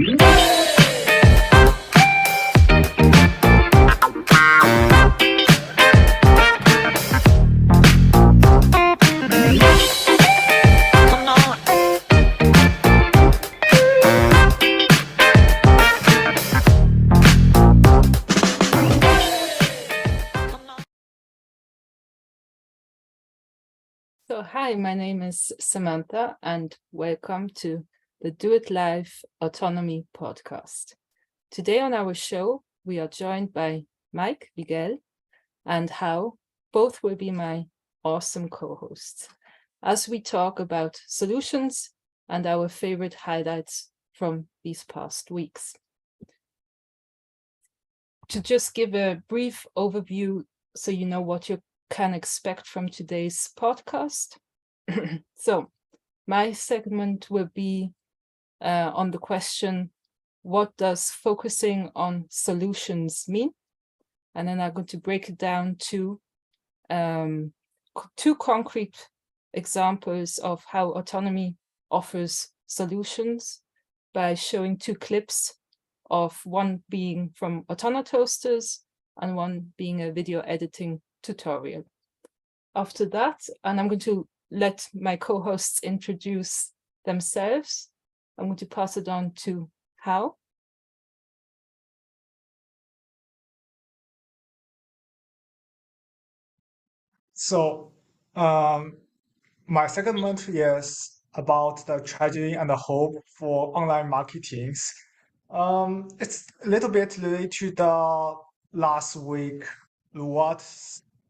So hi, my name is Samantha and welcome to the Do It Live Autonomy podcast. Today on our show, we are joined by Mike, Miguel, and Hao. Both will be my awesome co-hosts as we talk about solutions and our favorite highlights from these past weeks. To just give a brief overview so you know what you can expect from today's podcast. So my segment will be on the question, what does focusing on solutions mean? And then I'm going to break it down to two concrete examples of how autonomy offers solutions by showing two clips of one being from AutonoToasters and one being a video editing tutorial. After that, and I'm going to let my co-hosts introduce themselves. I'm going to pass it on to Hao. So my segment is about the tragedy and the hope for online marketing. It's a little bit related to the last week, what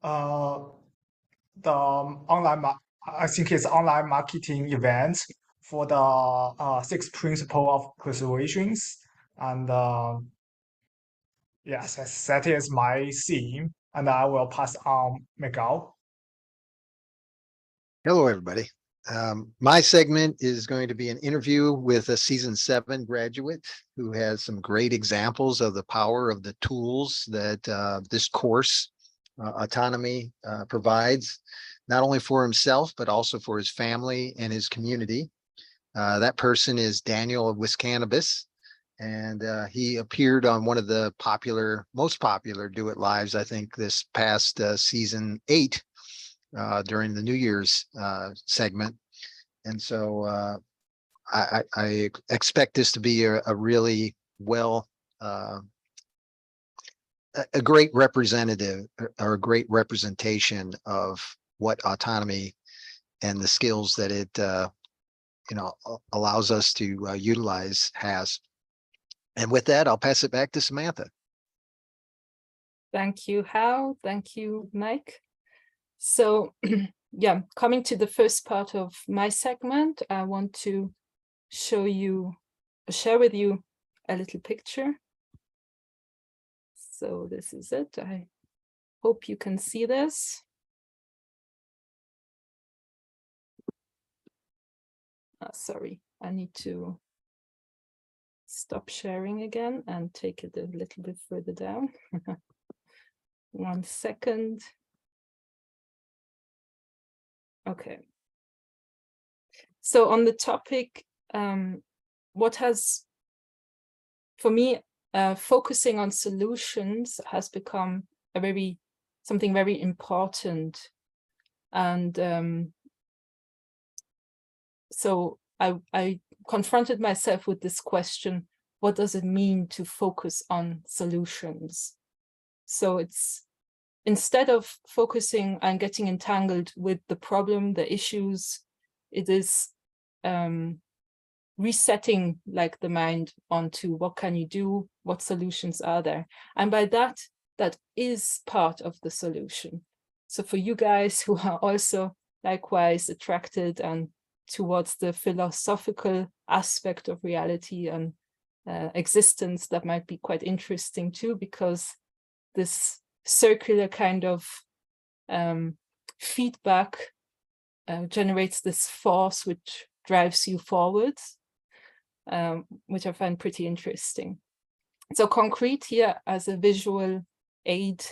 the I think it's online marketing event for the 6 principle of persuasions. And yes, that is my theme. And I will pass on Miguel. Hello, everybody. My segment is going to be an interview with a season 7 graduate who has some great examples of the power of the tools that this course, Autonomy, provides, not only for himself, but also for his family and his community. That person is Daniel of Wiscannabis, and he appeared on one of the most popular Do It Lives, I think, this past season 8. During the New Year's segment. And so I expect this to be a really a great representative or a great representation of what autonomy and the skills that it allows us to utilize has. And with that, I'll pass it back to Samantha. Thank you, Hao. Thank you, Mike. So yeah, coming to the first part of my segment, I want to share with you a little picture. So this is it. I hope you can see this. Sorry, I need to stop sharing again and take it a little bit further down. 1 second. Okay. So on the topic, what has, for me, focusing on solutions has become something very important. And so I confronted myself with this question, what does it mean to focus on solutions? So it's, instead of focusing and getting entangled with the problem, the issues, it is resetting the mind onto what can you do, what solutions are there. And by that is part of the solution. So for you guys who are also likewise attracted and towards the philosophical aspect of reality and existence, that might be quite interesting too, because this circular kind of feedback generates this force which drives you forwards, which I find pretty interesting. So concrete here as a visual aid,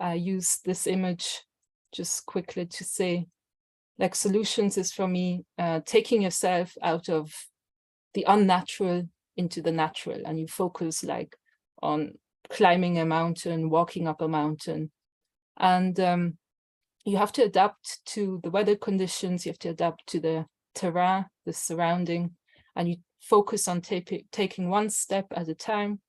I use this image just quickly to say, solutions is for me taking yourself out of the unnatural into the natural, and you focus like on climbing a mountain, walking up a mountain. And you have to adapt to the weather conditions, you have to adapt to the terrain, the surrounding, and you focus on taking one step at a time.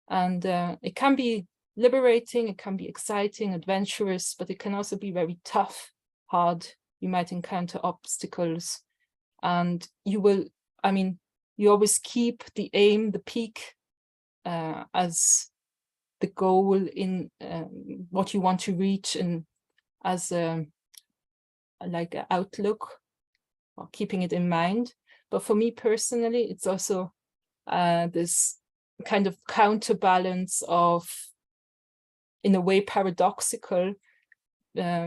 And it can be liberating, it can be exciting, adventurous, but it can also be very tough, hard. You might encounter obstacles, and you will, I mean, you always keep the aim, the peak, as the goal in what you want to reach, and as like an outlook, or keeping it in mind. But for me personally, it's also this kind of counterbalance of, in a way, paradoxical,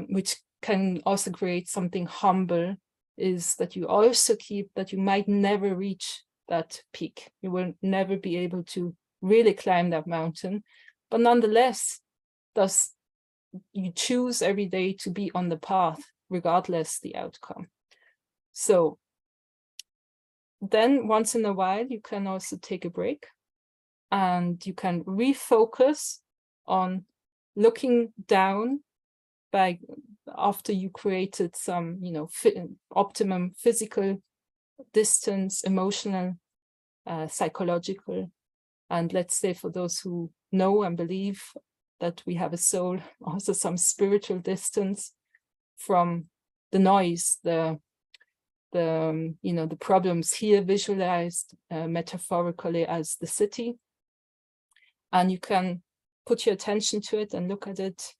which can also create something humble, is that you also keep that you might never reach that peak. You will never be able to really climb that mountain, but nonetheless, thus you choose every day to be on the path, regardless the outcome. So then once in a while, you can also take a break, and you can refocus on looking down by, after you created some, you know, optimum physical distance, emotional, psychological. And let's say for those who know and believe that we have a soul, also some spiritual distance from the noise, the you know, the problems here visualized metaphorically as the city. And you can put your attention to it and look at it.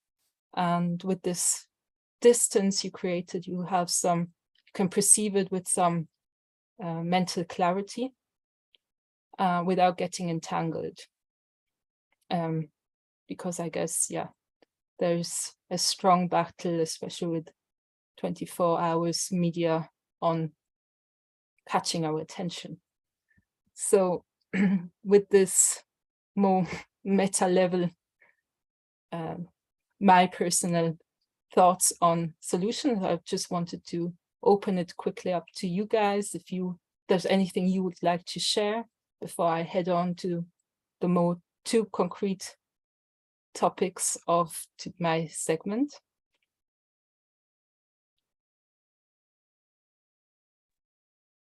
And with this distance you created, you have some, you can perceive it with some mental clarity without getting entangled. Because I guess, yeah, there's a strong battle, especially with 24 hours media on catching our attention. So with this more meta level, my personal thoughts on solutions, I just wanted to open it quickly up to you guys. If there's anything you would like to share before I head on to the more two concrete topics of my segment.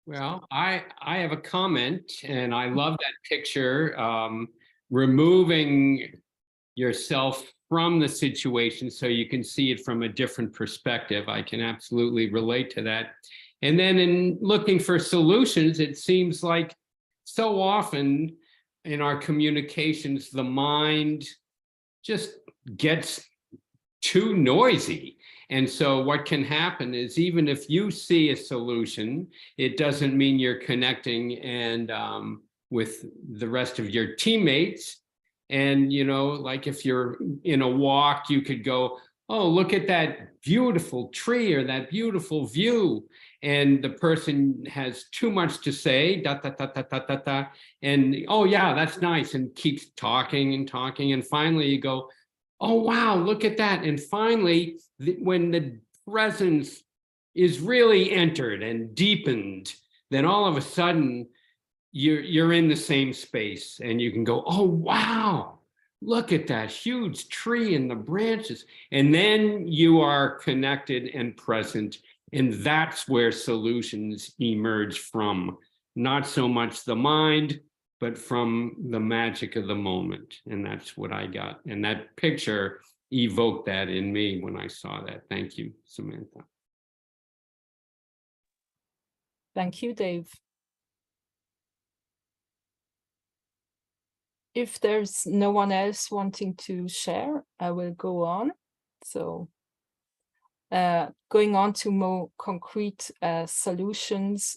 Well, I have a comment, and I love that picture, removing yourself from the situation so you can see it from a different perspective. I can absolutely relate to that. And then in looking for solutions, it seems like so often in our communications, the mind just gets too noisy. And so what can happen is, even if you see a solution, it doesn't mean you're connecting and with the rest of your teammates. And, you know, like if you're in a walk, you could go, oh, look at that beautiful tree or that beautiful view. And the person has too much to say, da, da, da, da, da, da, da. And, oh, yeah, that's nice. And keeps talking and talking. And finally you go, oh, wow, look at that. And finally, when the presence is really entered and deepened, then all of a sudden you're in the same space, and you can go, oh, wow, look at that huge tree and the branches. And then you are connected and present. And that's where solutions emerge from, not so much the mind, but from the magic of the moment. And that's what I got. And that picture evoked that in me when I saw that. Thank you, Samantha. Thank you, Dave. If there's no one else wanting to share, I will go on. So going on to more concrete solutions,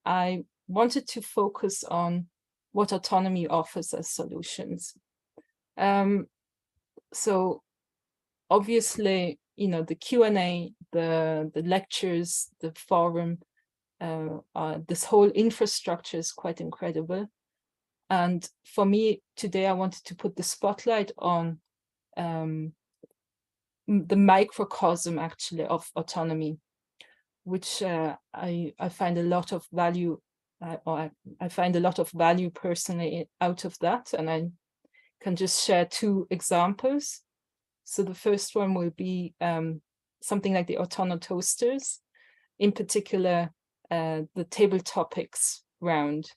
I wanted to focus on what autonomy offers as solutions. So obviously, you know, the Q&A, the lectures, the forum, this whole infrastructure is quite incredible. And for me today, I wanted to put the spotlight on the microcosm actually of autonomy, which I find a lot of value I find a lot of value personally out of that, and I can just share 2 examples. So the first one will be something like the Autonomy toasters, in particular the table topics round,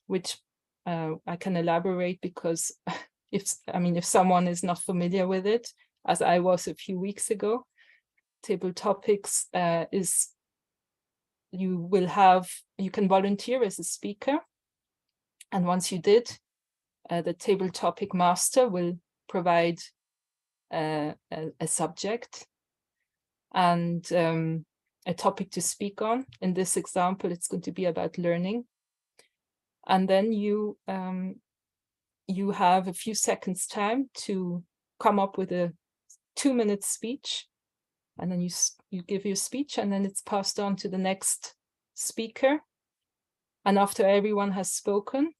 which I can elaborate because if someone is not familiar with it, as I was a few weeks ago, table topics is you can volunteer as a speaker, and once you did, the table topic master will provide a subject and a topic to speak on. In this example, it's going to be about learning, and then you have a few seconds time to come up with a 2-minute speech, and then you give your speech, and then it's passed on to the next speaker. And after everyone has spoken,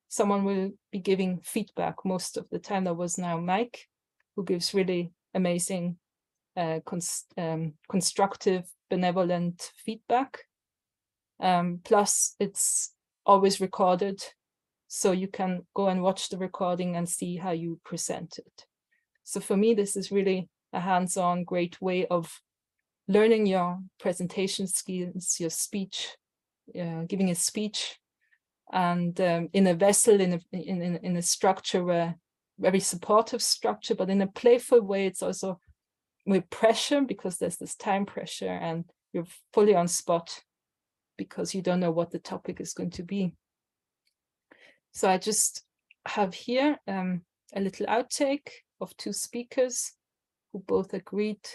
someone will be giving feedback. Most of the time that was now Mike, who gives really amazing constructive, benevolent feedback. Plus it's always recorded, so you can go and watch the recording and see how you present it. So for me, this is really a hands-on great way of learning your presentation skills, your speech, giving a speech, and in a vessel, in a structure where very supportive structure, but in a playful way. It's also with pressure, because there's this time pressure and you're fully on spot because you don't know what the topic is going to be. So I just have here a little outtake of 2 speakers who both agreed,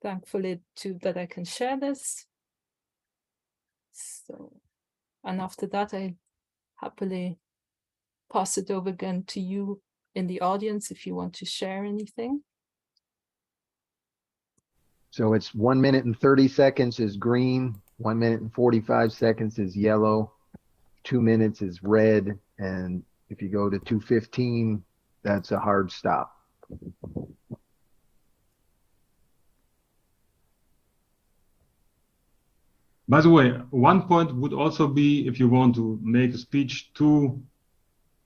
thankfully, that I can share this. So, and after that, I happily pass it over again to you in the audience if you want to share anything. So it's 1 minute and 30 seconds is green, 1 minute and 45 seconds is yellow, 2 minutes is red, and if you go to 2:15, that's a hard stop. By the way, one point would also be if you want to make a speech to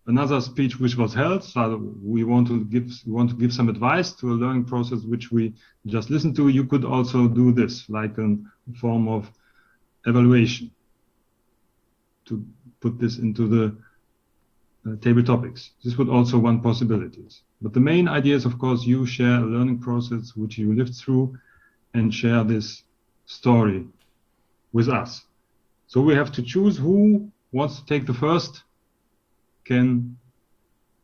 another speech which was held. So we want to give some advice to a learning process which we just listened to. You could also do this, like a form of evaluation, to put this into the table topics. This would also one possibility. But the main idea is, of course, you share a learning process which you lived through and share this story with us. So we have to choose who wants to take the first, can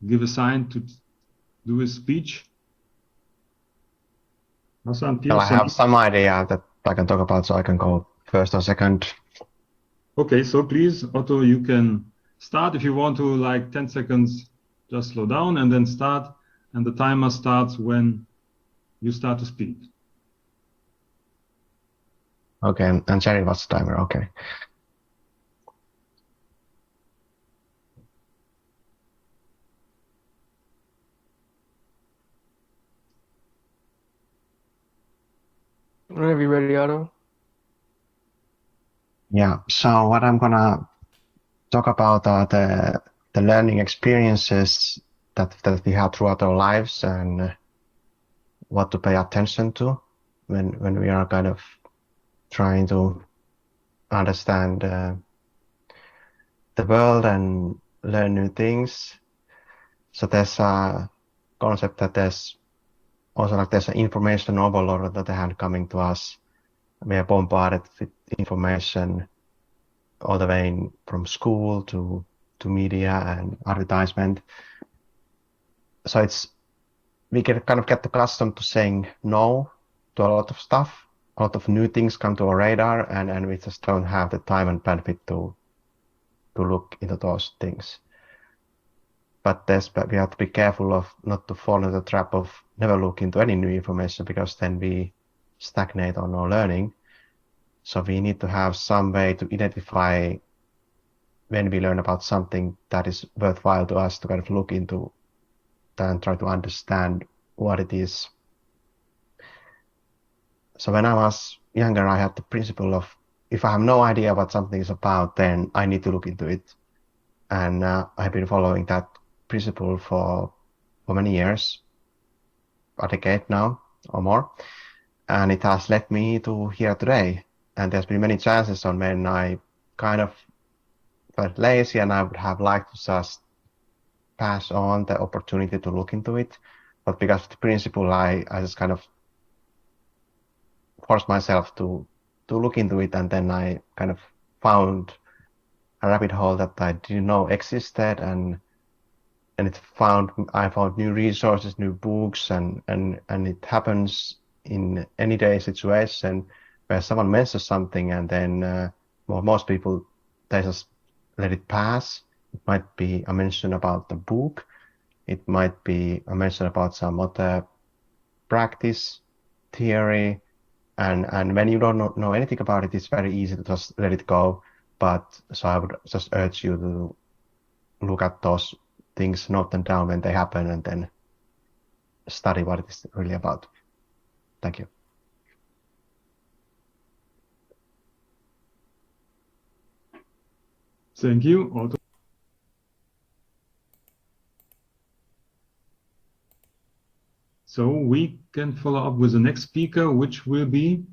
give a sign to do a speech. Well, I have some idea that I can talk about, so I can go first or second. Okay, so please, Otto, you can start. If you want to, like 10 seconds, just slow down and then start. And the timer starts when you start to speak. Okay, and Jerry, what's the timer? Okay. Whenever you're ready, Otto. Yeah, so what I'm gonna talk about are the learning experiences that we have throughout our lives, and what to pay attention to when we are kind of trying to understand the world and learn new things. So there's a concept that there's also there's an information overload on the other hand coming to us. We are bombarded with information all the way from school to media and advertisement. So we can kind of get accustomed to saying no to a lot of stuff. A lot of new things come to our radar, and we just don't have the time and bandwidth to look into those things. But we have to be careful of not to fall into the trap of never look into any new information, because then we stagnate on our learning. So we need to have some way to identify when we learn about something that is worthwhile to us to kind of look into and try to understand what it is. So when I was younger, I had the principle of if I have no idea what something is about, then I need to look into it. And I've been following that principle for many years, a decade now or more. And it has led me to here today. And there's been many chances on when I kind of felt lazy and I would have liked to just pass on the opportunity to look into it. But because of the principle, I just kind of forced myself to look into it, and then I kind of found a rabbit hole that I didn't know existed, and I found new resources, new books, and it happens in any day situation where someone mentions something, and then well, most people, they just let it pass. It might be a mention about the book. It might be a mention about some other practice, theory, and when you don't know anything about it, it's very easy to just let it go. But so I would just urge you to look at those things, note them down when they happen, and then study what it is really about. Thank you. Thank you. Otto. So we can follow up with the next speaker, which will be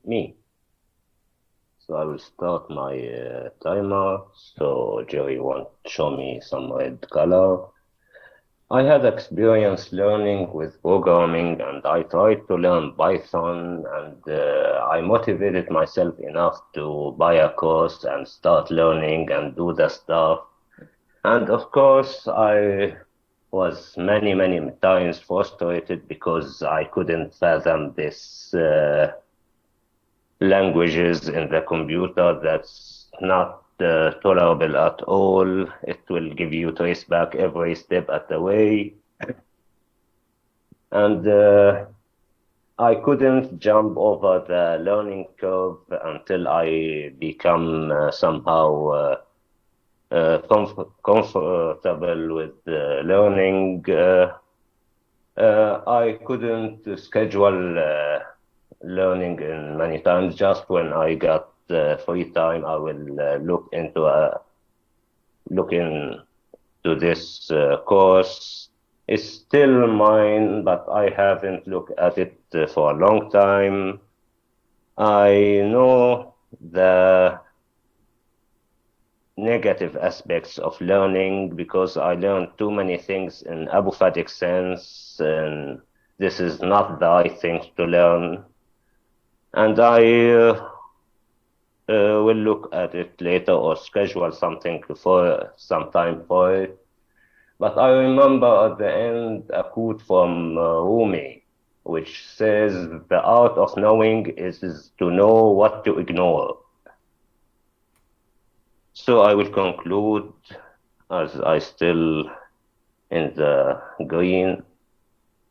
me. So I will start my timer. So Jerry want to show me some red color. I had experience learning with programming, and I tried to learn Python, and I motivated myself enough to buy a course and start learning and do the stuff. And of course, I was many times frustrated because I couldn't fathom this languages in the computer. That's not tolerable at all. It will give you traceback every step of the way. And I couldn't jump over the learning curve until I become somehow comfortable with learning. I couldn't schedule learning in many times. Just when I got free time, I will look into this course. It's still mine, but I haven't looked at it for a long time. I know the negative aspects of learning because I learned too many things in apophatic sense, and this is not the right thing to learn. And I will look at it later or schedule something for some time for it. But I remember at the end a quote from Rumi, which says, "The art of knowing is to know what to ignore." So I will conclude, as I still in the green.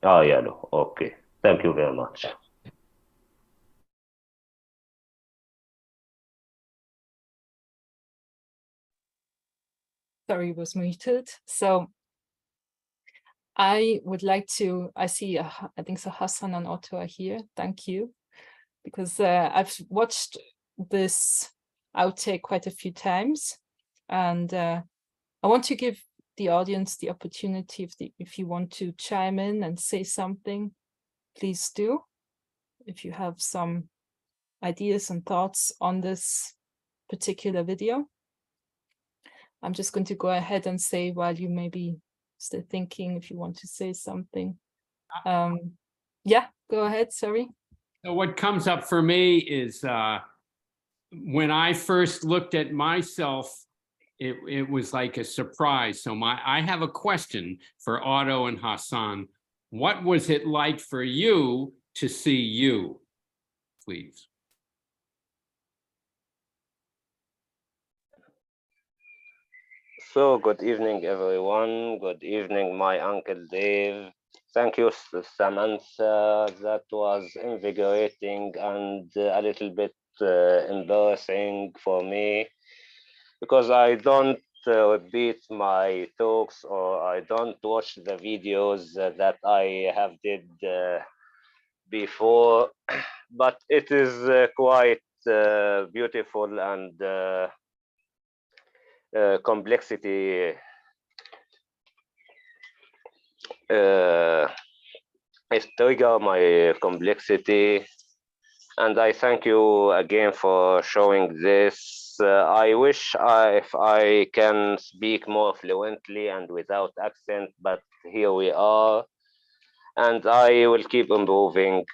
Yellow. Okay. Thank you very much. Sorry, was muted. So I would like to, I see, I think so Hassan and Otto are here. Thank you. Because I've watched this outtake quite a few times. And I want to give the audience the opportunity, if you want to chime in and say something, please do. If you have some ideas and thoughts on this particular video. I'm just going to go ahead and say while you may be still thinking if you want to say something. Yeah, go ahead, sorry. So what comes up for me is when I first looked at myself, it was like a surprise. So I have a question for Otto and Hassan. What was it like for you to see you, please? So good evening, everyone. Good evening, my Uncle Dave. Thank you, Samantha. That was invigorating and a little bit embarrassing for me because I don't repeat my talks or I don't watch the videos that I have did before, but it is quite beautiful and complexity it trigger my complexity, and I thank you again for showing this. I wish if I can speak more fluently and without accent, but here we are, and I will keep improving.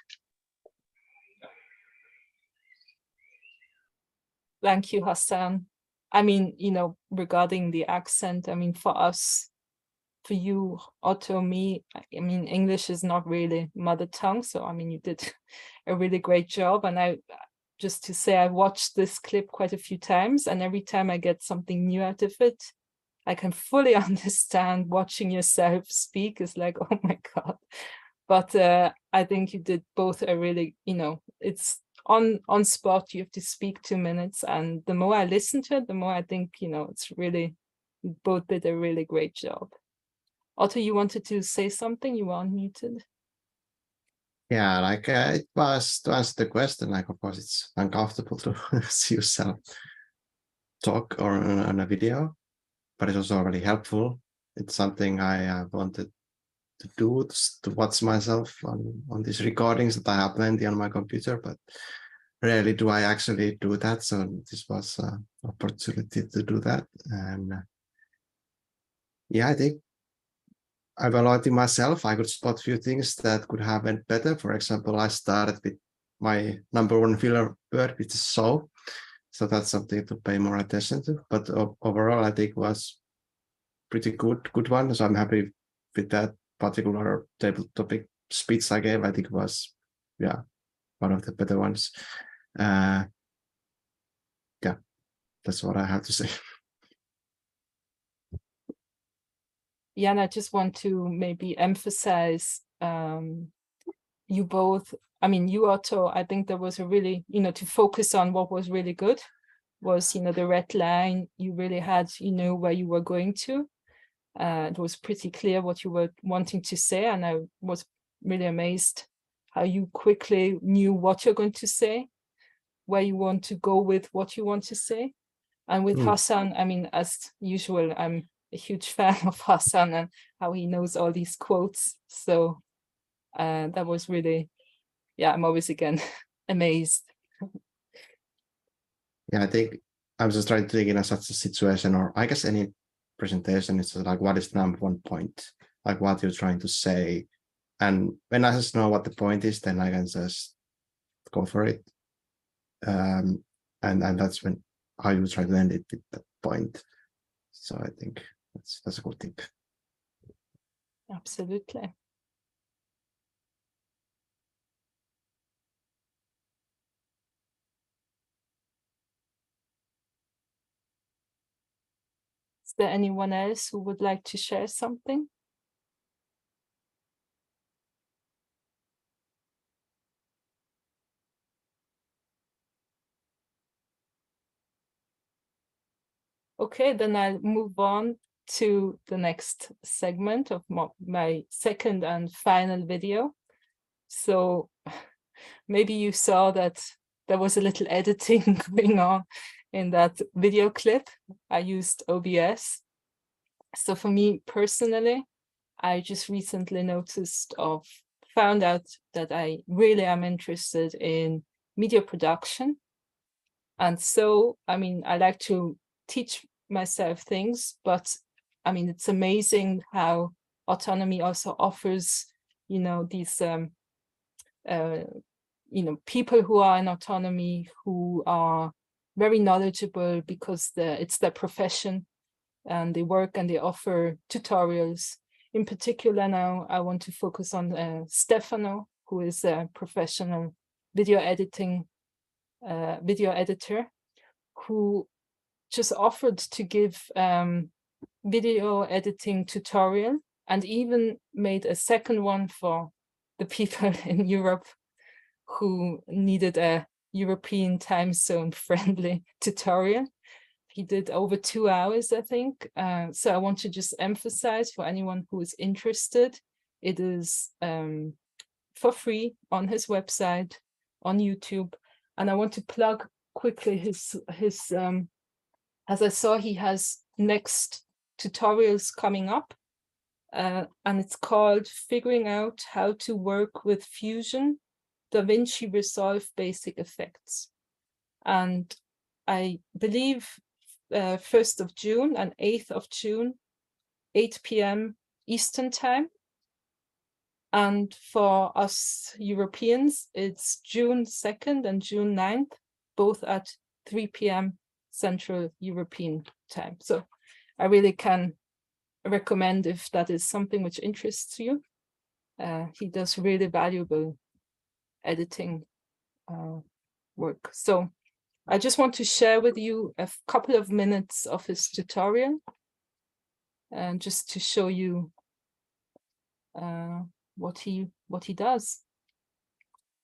Thank you, Hassan. I mean, you know, regarding the accent, I mean, for us, for you, Otto, me, I mean, English is not really mother tongue. So, I mean, you did a really great job. And I, just to say, I watched this clip quite a few times, and every time I get something new out of it, I can fully understand. Watching yourself speak is like, oh my God. But I think you did both a really, you know, it's on spot. You have to speak 2 minutes. And the more I listen to it, the more I think, you know, it's really, you both did a really great job. Otto, you wanted to say something? You were unmuted. Yeah, like it was, to answer the question, like of course it's uncomfortable to see yourself talk or on a video, but it's also really helpful. It's something I wanted to do, to watch myself on these recordings that I have plenty on my computer, but rarely do I actually do that. So this was an opportunity to do that. And yeah, I think evaluating myself, I could spot a few things that could have been better. For example, I started with my #1 filler word, which is so. So that's something to pay more attention to. But overall, I think was pretty good one. So I'm happy with that particular table topic speech I gave. I think it was, yeah, one of the better ones. Yeah, that's what I have to say. Yeah, and I just want to maybe emphasize you both. I mean, you, Otto, I think there was a really, you know, to focus on what was really good was, you know, the red line. You really had, you know, where you were going to. It was pretty clear what you were wanting to say. And I was really amazed how you quickly knew what you're going to say, where you want to go with what you want to say. And with Hassan, I mean, as usual, I'm a huge fan of Hassan and how he knows all these quotes. So that was really, yeah, I'm always again amazed. Yeah, I think I'm just trying to think in such a situation, or I guess any presentation, it's like, what is the #1 point? Like what you're trying to say. And when I just know what the point is, then I can just go for it. And that's when how you try to end it with that point. So I think that's a good tip. Absolutely. Is there anyone else who would like to share something? Okay, then I'll move on to the next segment of my second and final video. So maybe you saw that there was a little editing going on in that video clip. I used OBS. So for me personally, I just recently found out that I really am interested in media production. And so, I mean, I like to teach myself things, but I mean, it's amazing how Autonomy also offers, you know, these, you know, people who are in Autonomy who are very knowledgeable because it's their profession and they work and they offer tutorials. In particular now, I want to focus on Stefano, who is a professional video editor, who just offered to give video editing tutorial and even made a second one for the people in Europe who needed a European time zone friendly tutorial. He did over 2 hours, I think. So I want to just emphasize for anyone who is interested, it is for free on his website, on YouTube. And I want to plug quickly his as I saw, he has next tutorials coming up, and it's called Figuring Out How to Work with Fusion, DaVinci Resolve Basic Effects. And I believe 1st of June and 8th of June, 8 p.m. Eastern Time. And for us Europeans, it's June 2nd and June 9th, both at 3 p.m. Central European Time. So I really can recommend if that is something which interests you. He does really valuable editing work. So I just want to share with you a couple of minutes of his tutorial, and just to show you what he does.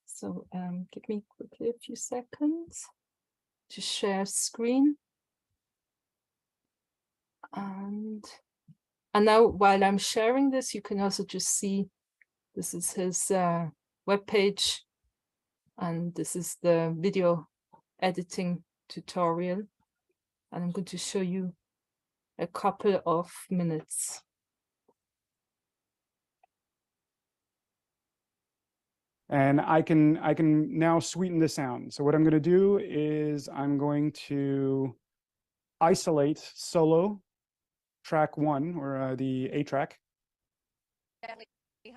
So give me quickly a few seconds to share screen. And now while I'm sharing this, you can also just see this is his webpage, and this is the video editing tutorial. And I'm going to show you a couple of minutes. And I can now sweeten the sound. So what I'm going to do is I'm going to isolate solo track 1, or the A track.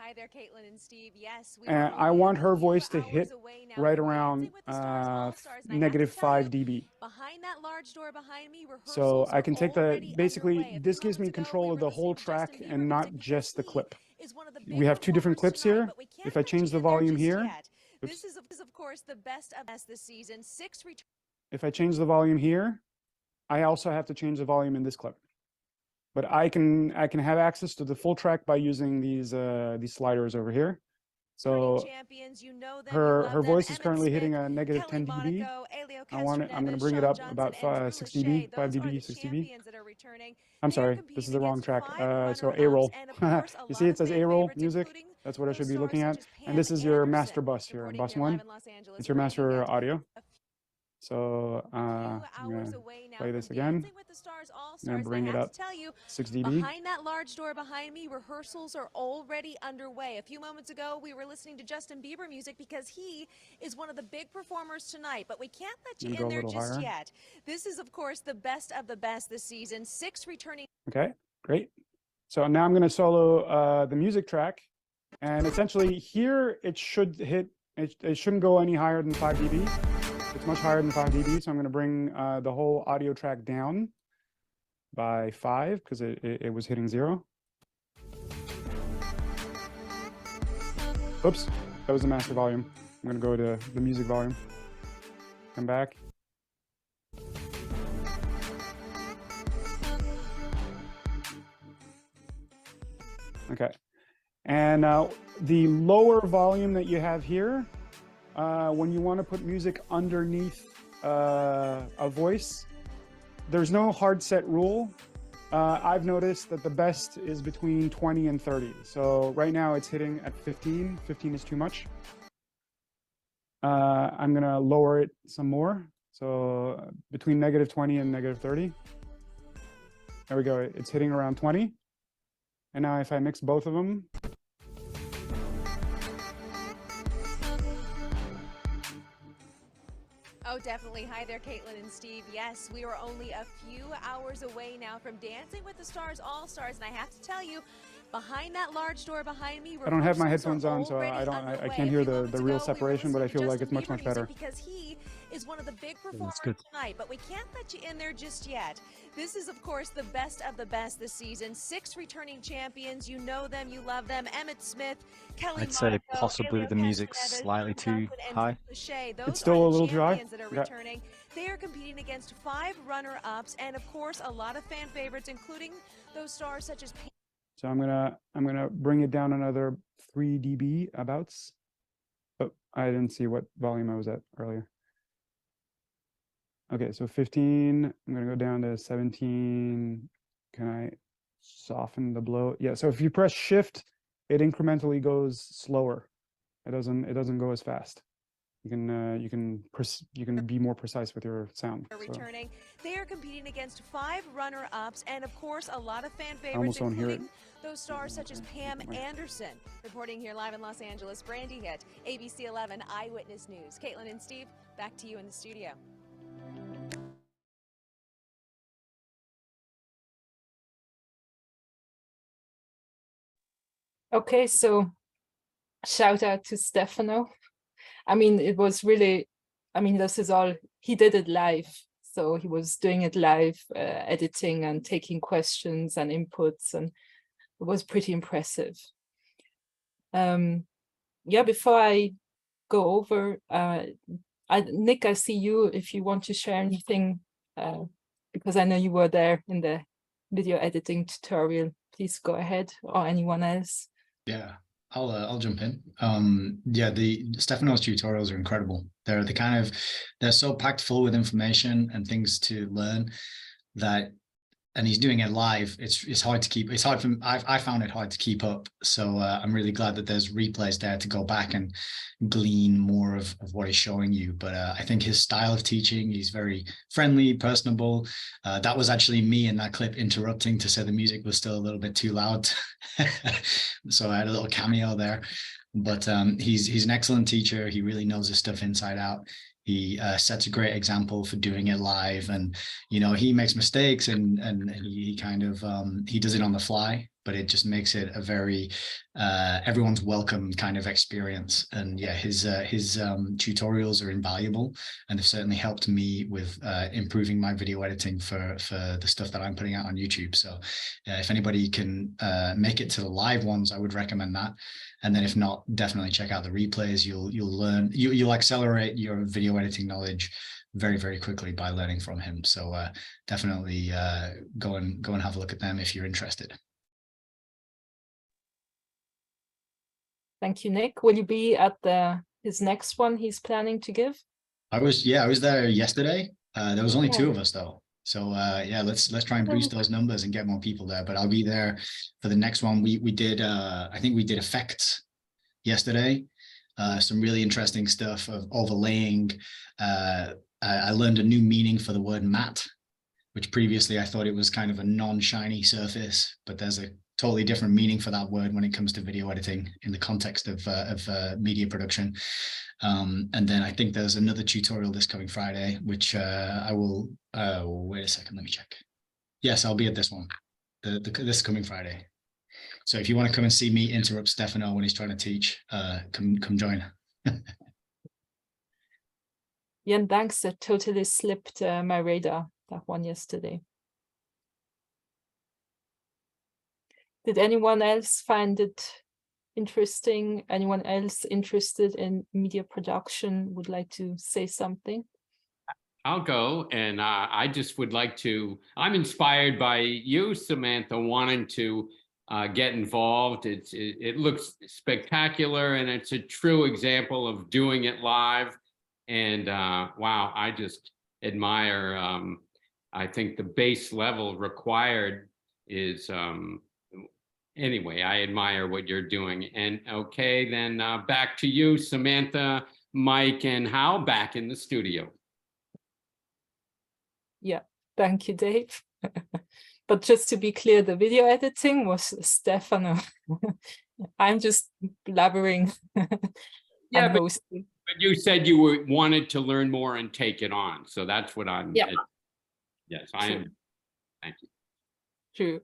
Hi there, Caitlin and Steve. Yes, And I want her voice to hit right around -5 dB. Behind that large door behind me, so I can take basically this gives me control of the whole track and not just the clip. We have 2 different clips here. If I change the volume here, this is of course the best of this season. If I change the volume here, I also have to change the volume in this clip. But I can have access to the full track by using these sliders over here. So her voice is currently hitting a -10 dB. I'm going to bring it up about 6 dB, 5 dB, 6 dB. I'm sorry, this is the wrong track. So A-roll. You see it says A-roll music. That's what I should be looking at. And this is your master bus here, bus 1. It's your master audio. So I'm going to play this again. I'm going to bring it up 6 dB. Behind that large door behind me, rehearsals are already underway. A few moments ago, we were listening to Justin Bieber music because he is one of the big performers tonight, but we can't let you in there just yet. This is, of course, the best of the best this season. 6 returning. Okay, great. So now I'm going to solo the music track. And essentially here, it should hit, it shouldn't go any higher than 5 dB. It's much higher than 5 dB, so I'm going to bring the whole audio track down by 5 because it was hitting 0. Oops, that was the master volume. I'm going to go to the music volume. Come back. Okay, and the lower volume that you have here, when you want to put music underneath a voice, there's no hard set rule. I've noticed that the best is between 20 and 30. So right now it's hitting at 15. 15 is too much. I'm going to lower it some more. So between -20 and -30. There we go. It's hitting around 20. And now if I mix both of them, Oh, definitely. Hi there, Caitlin and Steve. Yes, we are only a few hours away now from Dancing with the Stars All-Stars, and I have to tell you, behind that large door behind me, I don't have my headphones on, so I can't hear the real separation, but I feel like it's much better. Because he is one of the big performers tonight, but we can't let you in there just yet. This is, of course, the best of the best this season. 6 returning champions. You know them, you love them. Emmett Smith, Kelly I'd say possibly the music's slightly too high. It's still a little too high. Returning. They are competing against 5 runner-ups and, of course, a lot of fan favorites, including those stars such as. So I'm gonna bring it down another 3 dB abouts. Oh, I didn't see what volume I was at earlier. Okay, so 15. I'm gonna go down to 17. Can I soften the blow? Yeah. So if you press Shift, it incrementally goes slower. It doesn't go as fast. you can be more precise with your sound. Returning, they are competing against 5 runner-ups and of course a lot of fan I almost favorites, don't hear it. including those stars such as Pam Anderson. Reporting here live in Los Angeles, Brandy Hitt, ABC 11 Eyewitness News. Caitlin and Steve, back to you in the studio. Okay, so shout out to Stefano. I mean, it was really, I mean, this is all, he did it live. So he was doing it live, editing and taking questions and inputs, and it was pretty impressive. Yeah, before I go over, Nick, I see you if you want to share anything, because I know you were there in the video editing tutorial. Please go ahead, or anyone else. Yeah, I'll jump in. Yeah, the Stefano's tutorials are incredible. They're so packed full with information and things to learn that, and he's doing it live. It's hard to keep. It's hard for I found it hard to keep up. So I'm really glad that there's replays there to go back and glean more of what he's showing you. But I think his style of teaching, he's very friendly, personable. That was actually me in that clip interrupting to say the music was still a little bit too loud. So I had a little cameo there. But he's an excellent teacher. He really knows his stuff inside out. He sets a great example for doing it live, and he makes mistakes and he kind of he does it on the fly, but it just makes it a very everyone's welcome kind of experience. And yeah, his tutorials are invaluable, and they've certainly helped me with improving my video editing for the stuff that I'm putting out on YouTube. So if anybody can make it to the live ones, I would recommend that. And then if not, definitely check out the replays. You'll learn, you'll accelerate your video editing knowledge very, very quickly by learning from him. So definitely go and have a look at them if you're interested. Thank you, Nick. Will you be at his next one he's planning to give? I was there yesterday. There was only 2 of us though. So yeah, let's try and boost those numbers and get more people there. But I'll be there for the next one. We did I think we did effects yesterday. Some really interesting stuff of overlaying. I learned a new meaning for the word matte, which previously I thought it was kind of a non-shiny surface, but there's a totally different meaning for that word when it comes to video editing in the context of media production. And then I think there's another tutorial this coming Friday, which I will, wait a second, let me check. Yes, I'll be at this one, this coming Friday. So if you want to come and see me interrupt Stefano when he's trying to teach, come join. Yeah, and thanks, it totally slipped my radar, that one yesterday. Did anyone else find it interesting? Anyone else interested in media production would like to say something? I'll go, and I just would like to, I'm inspired by you, Samantha, wanting to get involved. It looks spectacular, and it's a true example of doing it live. And wow, I just admire, I think the base level required is, anyway, I admire what you're doing. And okay, then back to you, Samantha, Mike, and Hal, back in the studio. Yeah, thank you, Dave. But just to be clear, the video editing was Stefano. I'm just blabbering. Yeah, but you said you wanted to learn more and take it on. So that's what I'm, yeah. Yes, I am. Thank you. True.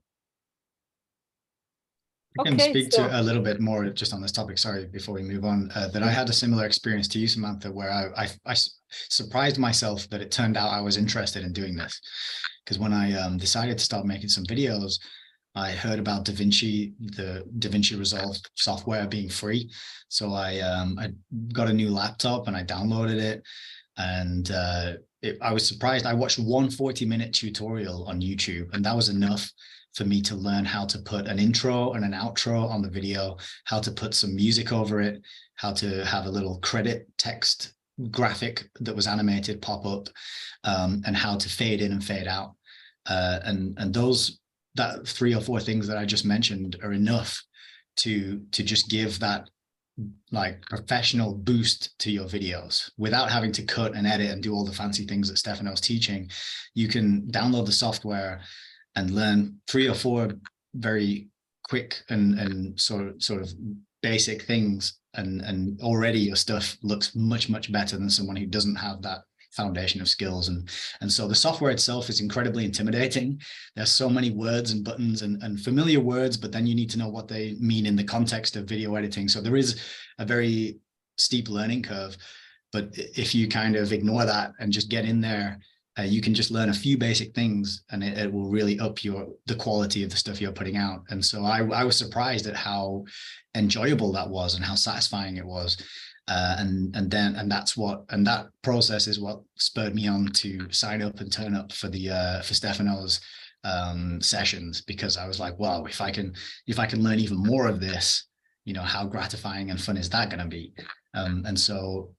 I can speak to a little bit more just on this topic, sorry, before we move on, that I had a similar experience to you, Samantha, where I surprised myself that it turned out I was interested in doing this. Because when I decided to start making some videos, I heard about DaVinci, the DaVinci Resolve software being free. So I got a new laptop and I downloaded it. And I was surprised. I watched one 40-minute tutorial on YouTube, and that was enough for me to learn how to put an intro and an outro on the video, how to put some music over it, how to have a little credit text graphic that was animated pop up, and how to fade in and fade out. And that 3 or 4 things that I just mentioned are enough to just give that like professional boost to your videos without having to cut and edit and do all the fancy things that Stefano's teaching. You can download the software and learn 3 or 4 very quick and sort of basic things, and already your stuff looks much better than someone who doesn't have that foundation of skills. And so the software itself is incredibly intimidating. There's so many words and buttons and familiar words, but then you need to know what they mean in the context of video editing. So there is a very steep learning curve, but if you kind of ignore that and just get in there, you can just learn a few basic things, and it will really up the quality of the stuff you're putting out. And so I was surprised at how enjoyable that was and how satisfying it was. And that process is what spurred me on to sign up and turn up for for Stefano's sessions, because I was like, wow, if I can learn even more of this, how gratifying and fun is that going to be? And so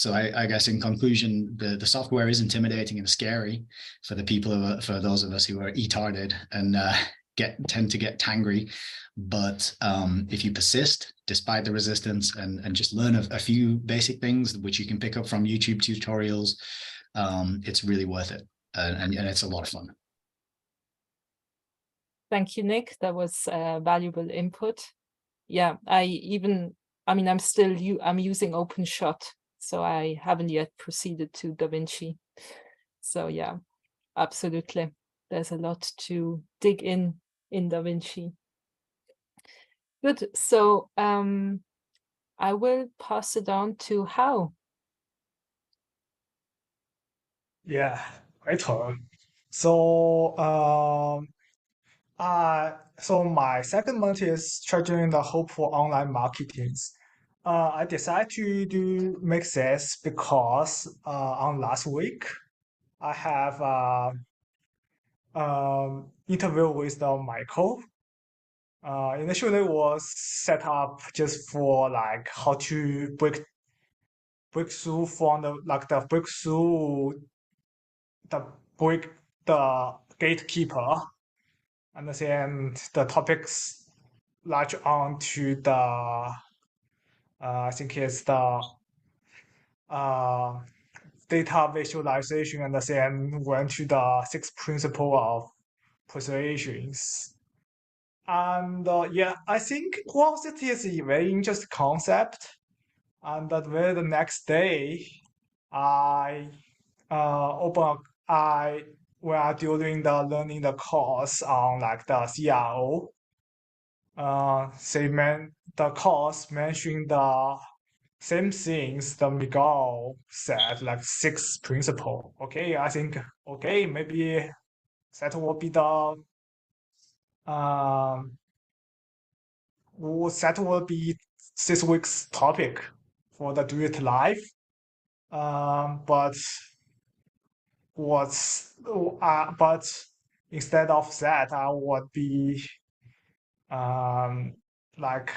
I guess in conclusion, the software is intimidating and scary for those of us who are retarded and tend to get tangry. But if you persist despite the resistance and just learn a few basic things which you can pick up from YouTube tutorials, it's really worth it, and it's a lot of fun. Thank you, Nick. That was valuable input. Yeah, I'm using OpenShot, so I haven't yet proceeded to DaVinci. So yeah, absolutely. There's a lot to dig in DaVinci. Good. So I will pass it on to Hao. Yeah, great turn. So so my second month is treasuring the hope for online marketing. I decided to make this because on last week I have interview with Michael. Initially was set up just for like how to break through from the break the gatekeeper, and then the topics latch on to the I think it's the data visualization, and then went to the 6 principle of persuasions. And yeah, I think it is a very interesting concept. And that very the next day, we are doing learning the course on like the CRO. The course mentioned the same things the Miguel said, like 6 principle. Okay, I think maybe that will be this week's topic for the Do It Live. But instead of that, I would be like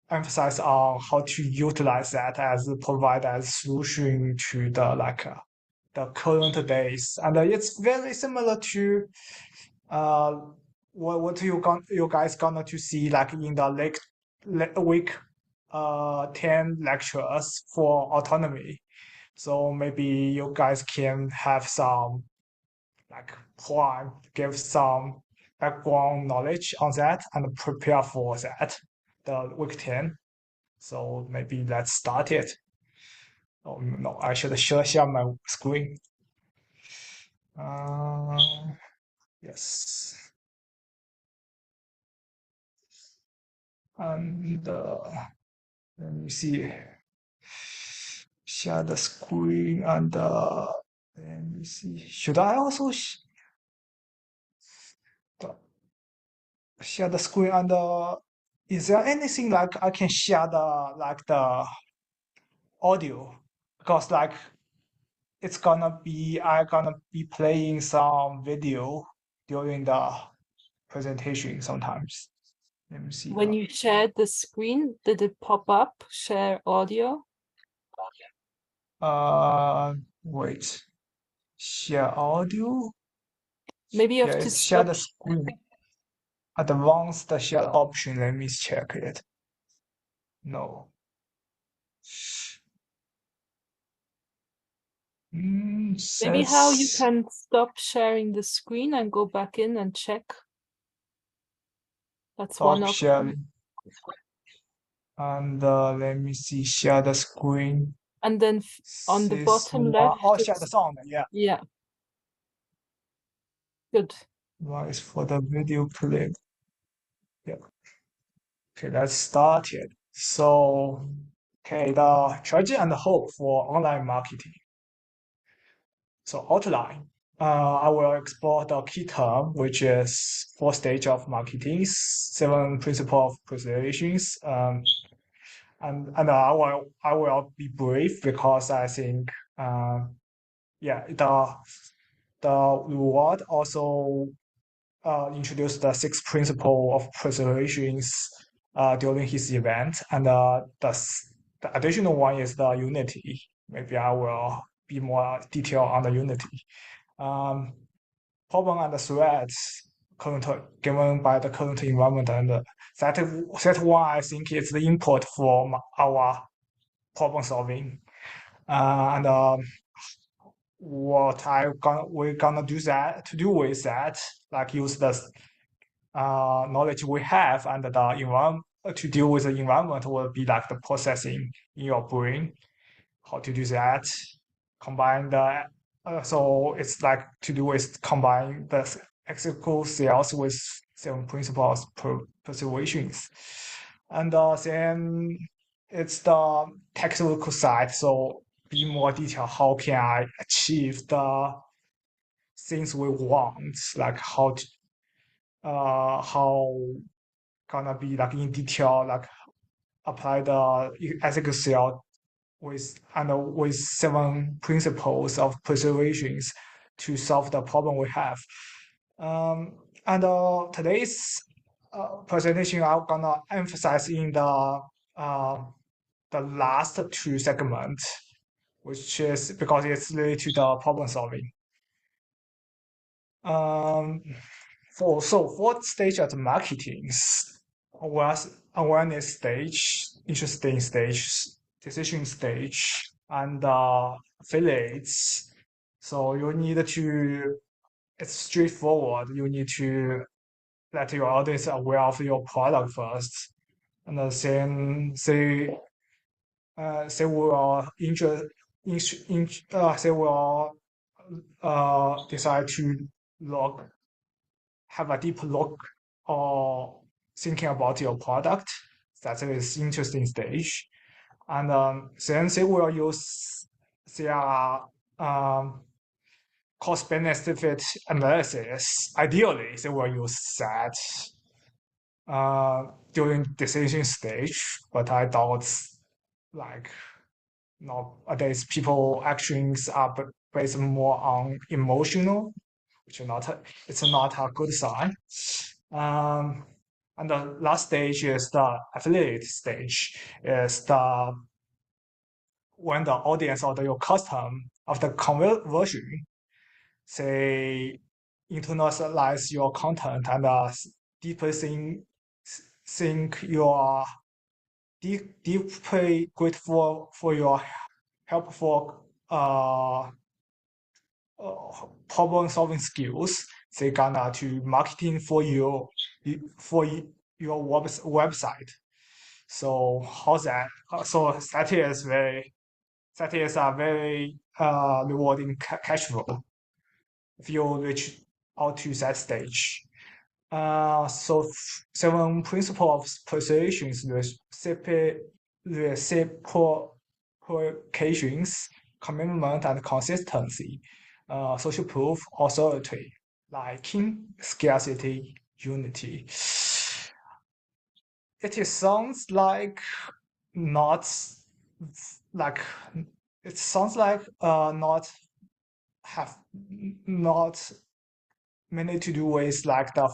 emphasize on how to utilize that as provide as solution to the current days, and it's very similar to what you guys gonna to see like in the week 10 lectures for autonomy. So maybe you guys can have some give some background knowledge on that and prepare for that, the week 10. So maybe let's start it. Oh no, I should share my screen. Yes. And let me see. Share the screen and let me see. Should I also share the screen and is there anything like I can share the audio? Because like I'm gonna be playing some video during the presentation sometimes. Let me see. When you shared the screen, did it pop up, share audio? Wait. Share audio? Maybe you have to share the switch. screen. Advanced share option. Let me check it. No. Maybe how you Says can stop sharing the screen and go back in and check. That's one stop option. sharing. And let me see, share the screen. And then on the This bottom one. left. Oh, share the sound. Yeah. Yeah. Good. One is for the video clip. Yeah. Okay, let's start it. So, okay, the strategy and hope for online marketing. So outline. I will explore the key term, which is 4 stage of marketing, 7 principle of persuasions. And I will be brief because I think yeah, the reward also introduced the 6 principle of persuasions during his event, and the additional one is the unity. Maybe I will be more detailed on the unity. Problem and threats given by the current environment, and that one I think is the input for our problem solving. And what we're gonna do with that, like use the knowledge we have and the environment to deal with the environment will be like the processing in your brain. How to do that? Combine the so it's like to do with combine the ethical sales with 7 principles persuasions, and then it's the technical side. So be more detailed. How can I achieve the things we want? Like how gonna be like in detail, like apply the ethical sale with 7 principles of persuasions to solve the problem we have. And today's presentation, I'm gonna emphasize in the last 2 segments, which is because it's related to the problem solving. Fourth stage of the marketing was awareness stage, interesting stage, decision stage, and affiliates. So you need to, it's straightforward. You need to let your audience aware of your product first, and then they will they will decide to have a deep look or thinking about your product. That is interesting stage. And then they will use their cost benefit analysis. Ideally, they will use that during decision stage, but I doubt like nowadays people actions are based more on emotional, which is it's not a good sign. And the last stage is the affiliate stage, is the when the audience or your custom of the conversion, say internalize your content and deeply think you are deeply grateful for your helpful problem solving skills. They gonna to marketing for your website. So how that? So that is a very rewarding cash flow if you reach out to that stage. So 7 principles of persuasions, reciprocations, commitment and consistency, social proof, authority, liking, scarcity, unity. It sounds like not like it sounds like not have not many to do with like the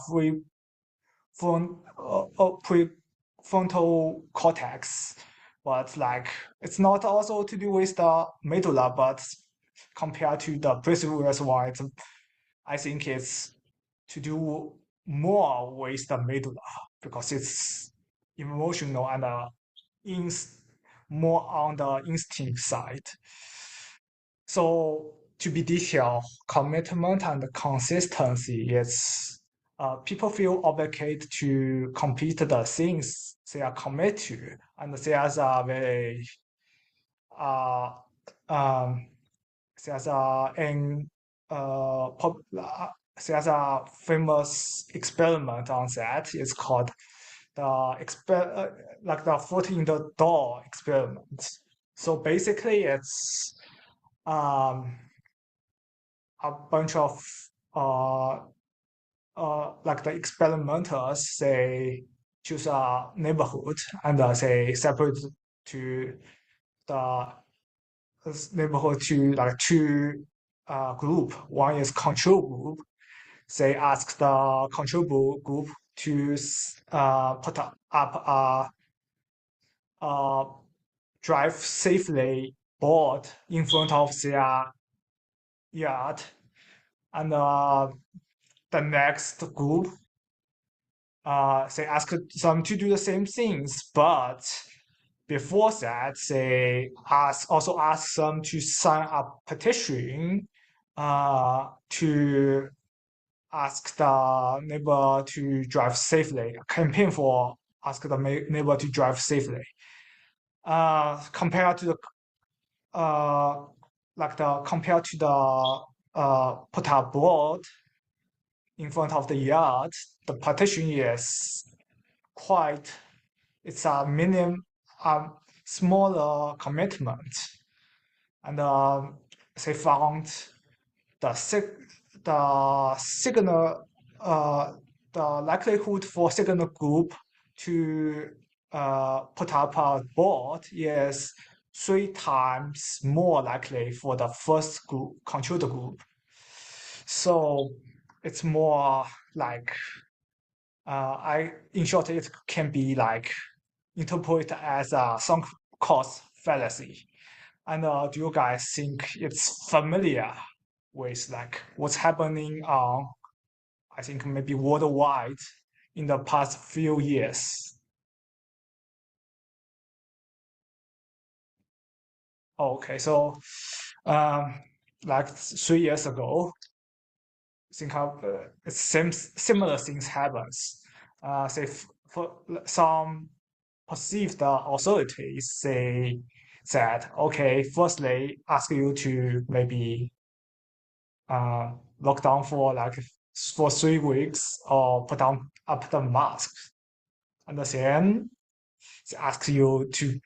prefrontal cortex, but like it's not also to do with the medulla, but compared to the previous one, I think it's to do more with the medulla because it's emotional and more on the instinct side. So to be detailed, commitment and consistency is people feel obligated to complete the things they are committed to, and there's a very there's there's a famous experiment on that. It's called like the foot in the door experiment. So basically, it's a bunch of like the experimenters, they choose a neighborhood and they separate to the neighborhood to like two group. One is control group. They ask the control group to put up a drive safely board in front of their yard, and the next group they ask them to do the same things, but before that, they also ask them to sign a petition to ask the neighbor to drive safely, a campaign for ask the neighbor to drive safely. Compared to the compared to the put up board in front of the yard, the petition is quite, it's a smaller commitment, and they found the signal, the likelihood for signal group to put up a board is 3 times more likely for the first group, controlled group. So it's more like in short, it can be like interpreted as a sunk cost fallacy. And do you guys think it's familiar with like what's happening on, I think maybe worldwide in the past few years? Okay, so like 3 years ago, think of similar things happens. Say for some perceived authorities, they said, okay, first they ask you to maybe lock down for 3 weeks or put up the mask, and then they ask you to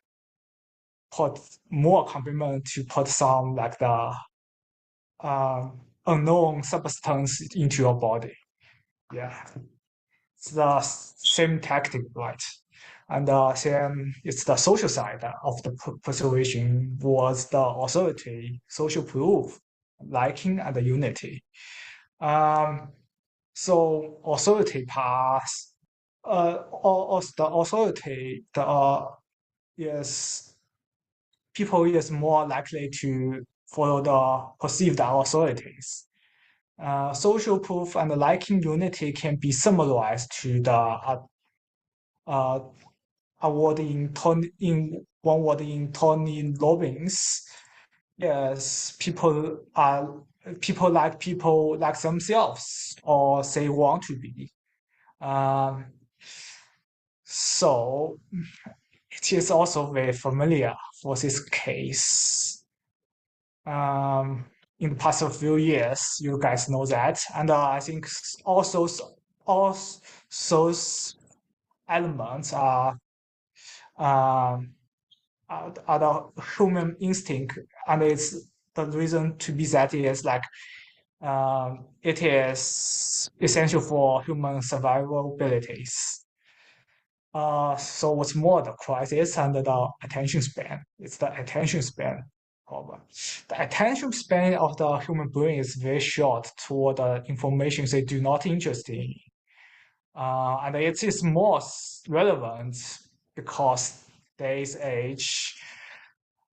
put more commitment to put some like the unknown substance into your body. Yeah, it's the same tactic, right? And then it's the social side of the persuasion was the authority, social proof, liking, and the unity. So authority pass, or the authority, yes, people is more likely to follow the perceived authorities. Social proof and liking unity can be summarized to the a word in one word in Tony Robbins. Yes, people like themselves, or they want to be. So it is also very familiar for this case. In the past few years, you guys know that, and I think also all those elements are the human instinct, and it's the reason to be that is like it is essential for human survival abilities. So what's more, the crisis and the attention span. It's the attention span problem. The attention span of the human brain is very short toward the information they do not interest in. And it is more relevant because today's age,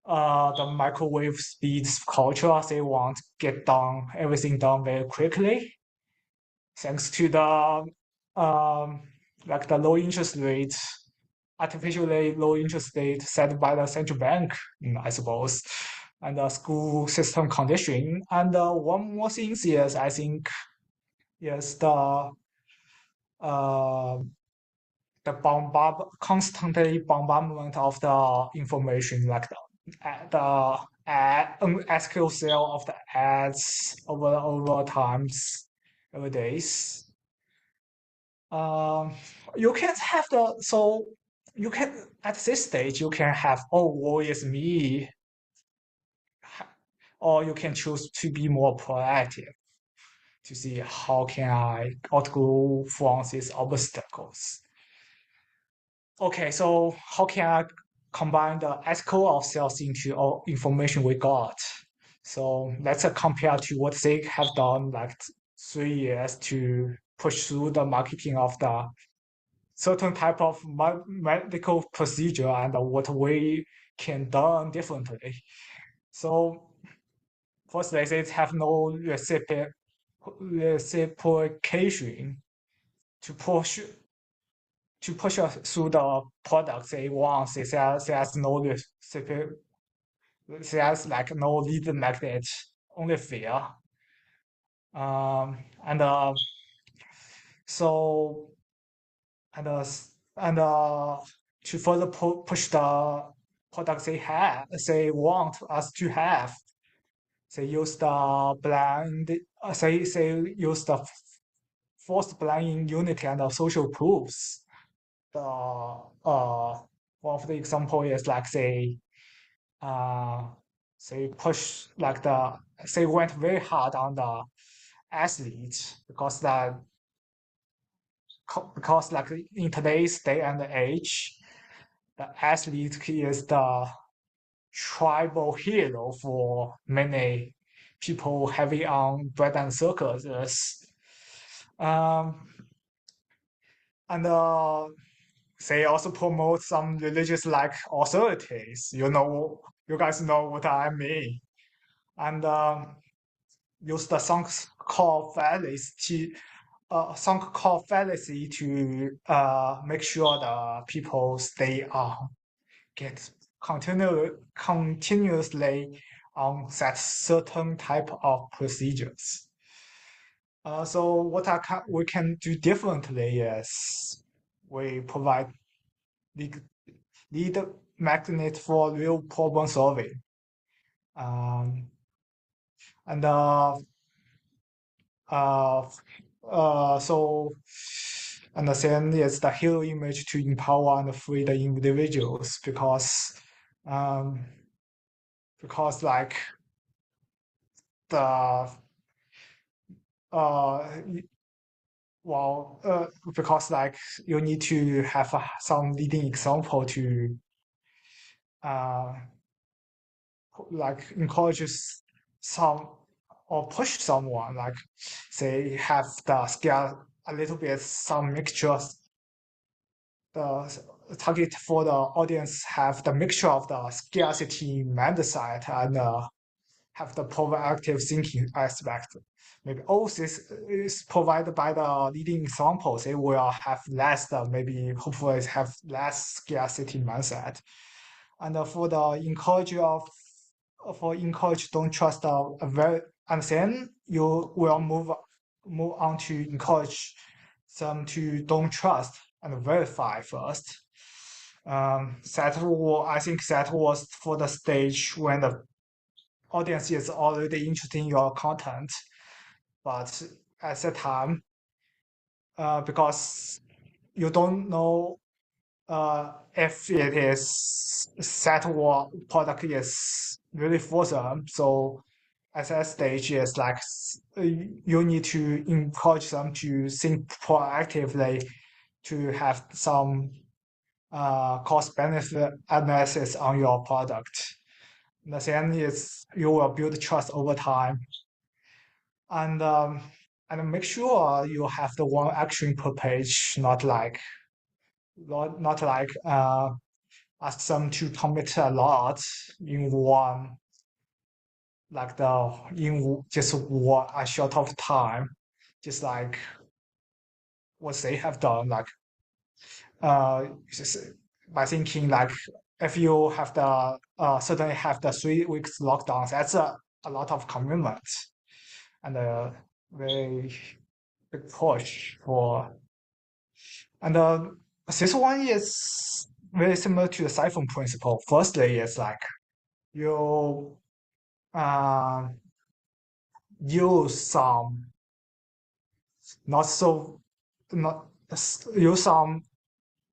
the microwave speeds culture, they want get done everything done very quickly. Thanks to the like the low interest rate artificially low interest rate set by the central bank, I suppose, and the school system condition. And one more thing is, I think, yes, constantly bombardment of the information, like the SQL cell of the ads over times, every days. You can have you can at this stage you can have, oh, woe is me, or you can choose to be more proactive to see how can I outgrow from these obstacles. Okay, so how can I combine the ethical of sales into all information we got? So let's compare to what they have done like 3 years to push through the marketing of the certain type of medical procedure and what we can done differently. So firstly, they have no reciprocation to push us through the products they want. There's no there's like no lead magnet, only fear. And so and to further push the products they want us to have, they use the blind, they use the forced blind unity and the social proofs. The one of the example is like they push like they went very hard on the athletes because like in today's day and age, the athlete is the tribal hero for many people heavy on bread and circuses. And they also promote some religious like authorities. You guys know what I mean. And use the sunk cost fallacy to make sure the people stay on, get continuously on that certain type of procedures. So what we can do differently is we provide lead magnet for real problem solving. And so and then it's the hero image to empower and free the individuals because like the because like you need to have some leading example to like encourages some or push someone, like they have the scale a little bit, some mixtures. The target for the audience have the mixture of the scarcity mindset and have the proactive thinking aspect. Maybe all this is provided by the leading examples. They will have less, maybe hopefully have less scarcity mindset. And for encourage don't trust and then you will move on to encourage them to don't trust and verify first. I think that was for the stage when the audience is already interested in your content, but at that time, because you don't know if it is that or product is really for them. So at that stage, is like you need to encourage them to think proactively, to have some cost benefit analysis on your product. And then you will build trust over time, and make sure you have the one action per page, not like ask them to commit a lot in one, like in just one a short of time, just like what they have done, like by thinking like if you have the certainly have the 3 weeks lockdown, that's a lot of commitment and a very big push for. And this one is very similar to the siphon principle. Firstly, it's like you use some not so not use some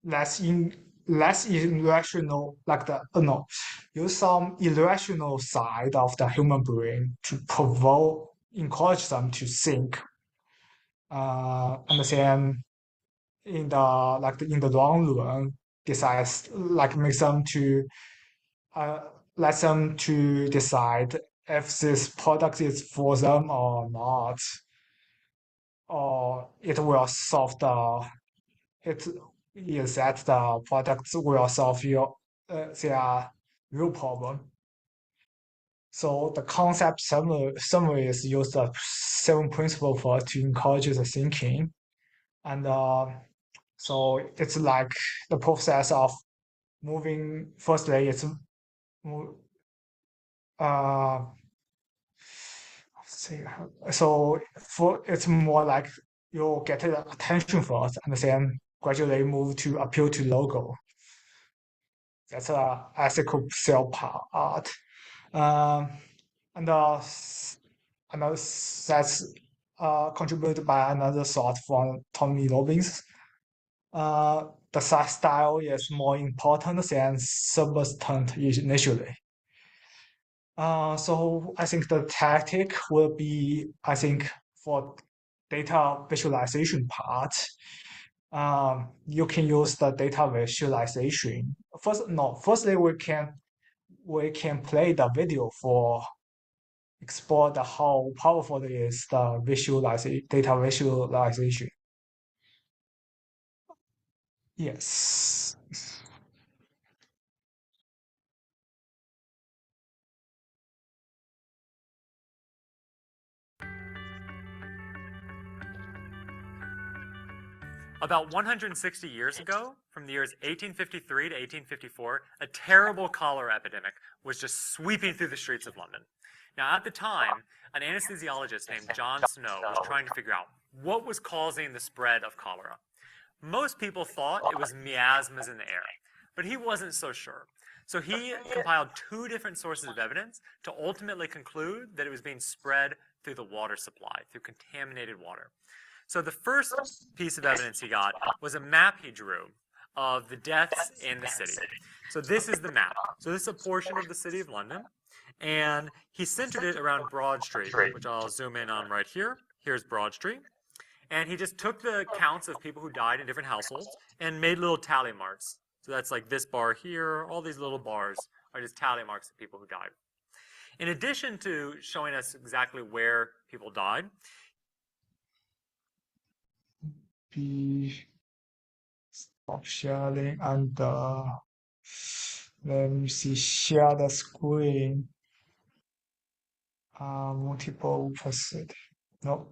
less irrational like the no use some irrational side of the human brain to encourage them to think and then in the long run decides like makes them to let them to decide if this product is for them or not, or it will solve it is that the products will solve their real problem. So the concept summary is used the 7 principles for to encourage the thinking, and so it's like the process of moving. Firstly, it's so it's more like you get the attention first and then gradually move to appeal to logo. That's a ethical sell part. And that's contributed by another thought from Tony Robbins. The style is more important than substance initially. So I think the tactic will be, I think, for data visualization part, you can use the data visualization. Firstly, we can play the video for explore how powerful it is the data visualization. Yes. About 160 years ago, from the years 1853 to 1854, a terrible cholera epidemic was just sweeping through the streets of London. Now, at the time, an anesthesiologist named John Snow was trying to figure out what was causing the spread of cholera. Most people thought it was miasmas in the air, but he wasn't so sure. So he compiled 2 different sources of evidence to ultimately conclude that it was being spread through the water supply, through contaminated water. So the first piece of evidence he got was a map he drew of the deaths in the city. So this is the map. So this is a portion of the city of London, and he centered it around Broad Street, which I'll zoom in on right here. Here's Broad Street. And he just took the counts of people who died in different households and made little tally marks. So that's like this bar here, all these little bars are just tally marks of people who died. In addition to showing us exactly where people died, Stop sharing and let me see, share the screen. Multiple person. No.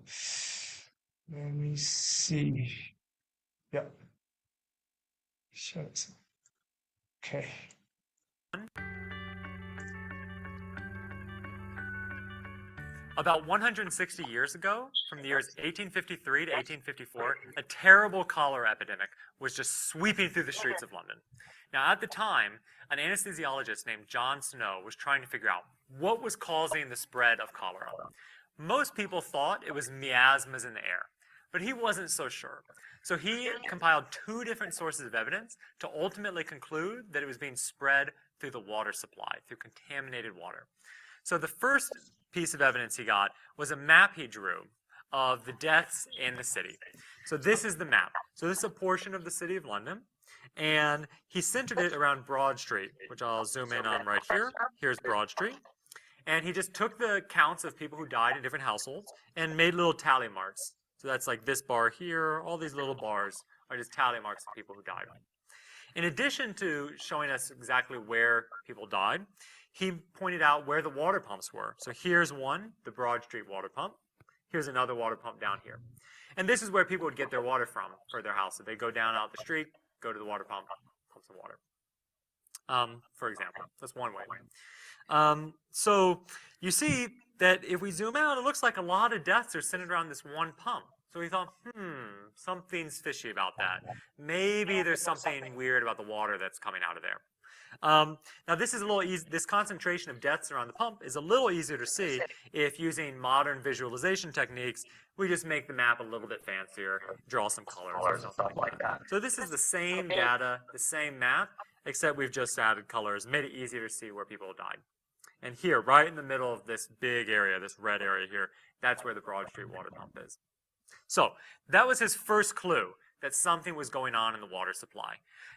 Let me see. Yeah. Share this. Okay. About 160 years ago, from the years 1853 to 1854, a terrible cholera epidemic was just sweeping through the streets of London. Now, at the time, an anesthesiologist named John Snow was trying to figure out what was causing the spread of cholera. Most people thought it was miasmas in the air, but he wasn't so sure. So he compiled 2 different sources of evidence to ultimately conclude that it was being spread through the water supply, through contaminated water. So the first piece of evidence he got was a map he drew of the deaths in the city. So this is the map. So this is a portion of the city of London, and he centered it around Broad Street, which I'll zoom in on right here. Here's Broad Street. And he just took the counts of people who died in different households and made little tally marks. So that's like this bar here, all these little bars are just tally marks of people who died. In addition to showing us exactly where people died, he pointed out where the water pumps were. So here's one, the Broad Street water pump. Here's another water pump down here. And this is where people would get their water from for their house. So they go down out the street, go to the water pump, pump some water. for example. That's one way. So you see that if we zoom out, it looks like a lot of deaths are centered around this one pump. So we thought, something's fishy about that. Maybe there's something weird about the water that's coming out of there. Now this is a little easy. This concentration of deaths around the pump is a little easier to see if using modern visualization techniques, we just make the map a little bit fancier, draw some colors or something like that. So this is the same data, the same map, except we've just added colors, made it easier to see where people died. And here, right in the middle of this big area, this red area here, that's where the Broad Street water pump is. So that was his first clue that something was going on in the water supply.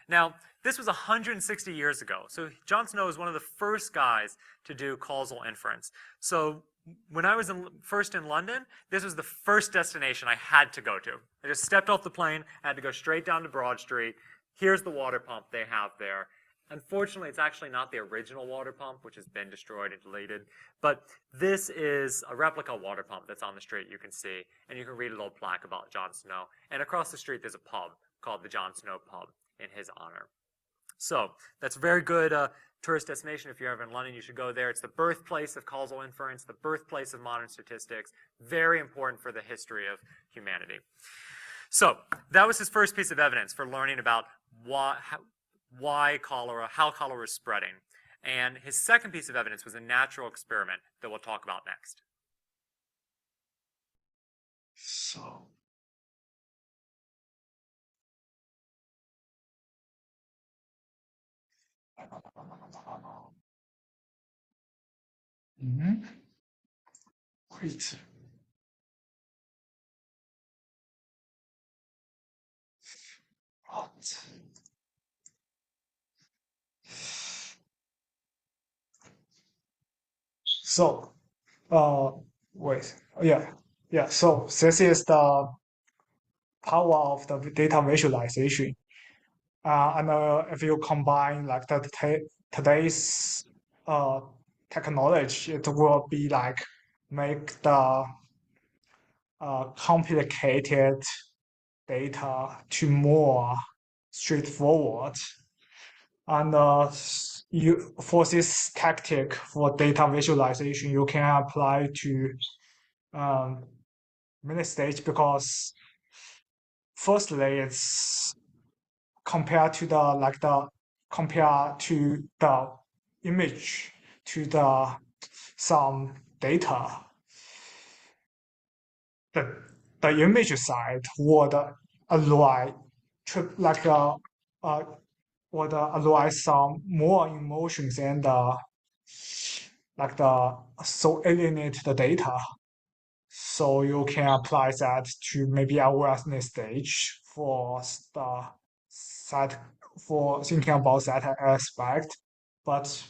Now, this was 160 years ago. So John Snow is one of the first guys to do causal inference. So when I was first in London, this was the first destination I had to go to. I just stepped off the plane, I had to go straight down to Broad Street. Here's the water pump they have there. Unfortunately, it's actually not the original water pump, which has been destroyed and deleted, but this is a replica water pump that's on the street you can see, and you can read a little plaque about John Snow. And across the street, there's a pub called the John Snow Pub in his honor. So that's a very good tourist destination. If you're ever in London, you should go there. It's the birthplace of causal inference, the birthplace of modern statistics, very important for the history of humanity. So that was his first piece of evidence for learning about why cholera, how cholera is spreading. And his second piece of evidence was a natural experiment that we'll talk about next. So, Wait. What? So, wait, yeah. So this is the power of the data visualization. And if you combine like today's technology, it will be like make the complicated data to more straightforward. And for this tactic for data visualization, you can apply to many stages, because firstly, it's compared to the image to the some data. The image side would allow would allow some more emotions and so alienate the data. So you can apply that to maybe awareness stage for thinking about that aspect. But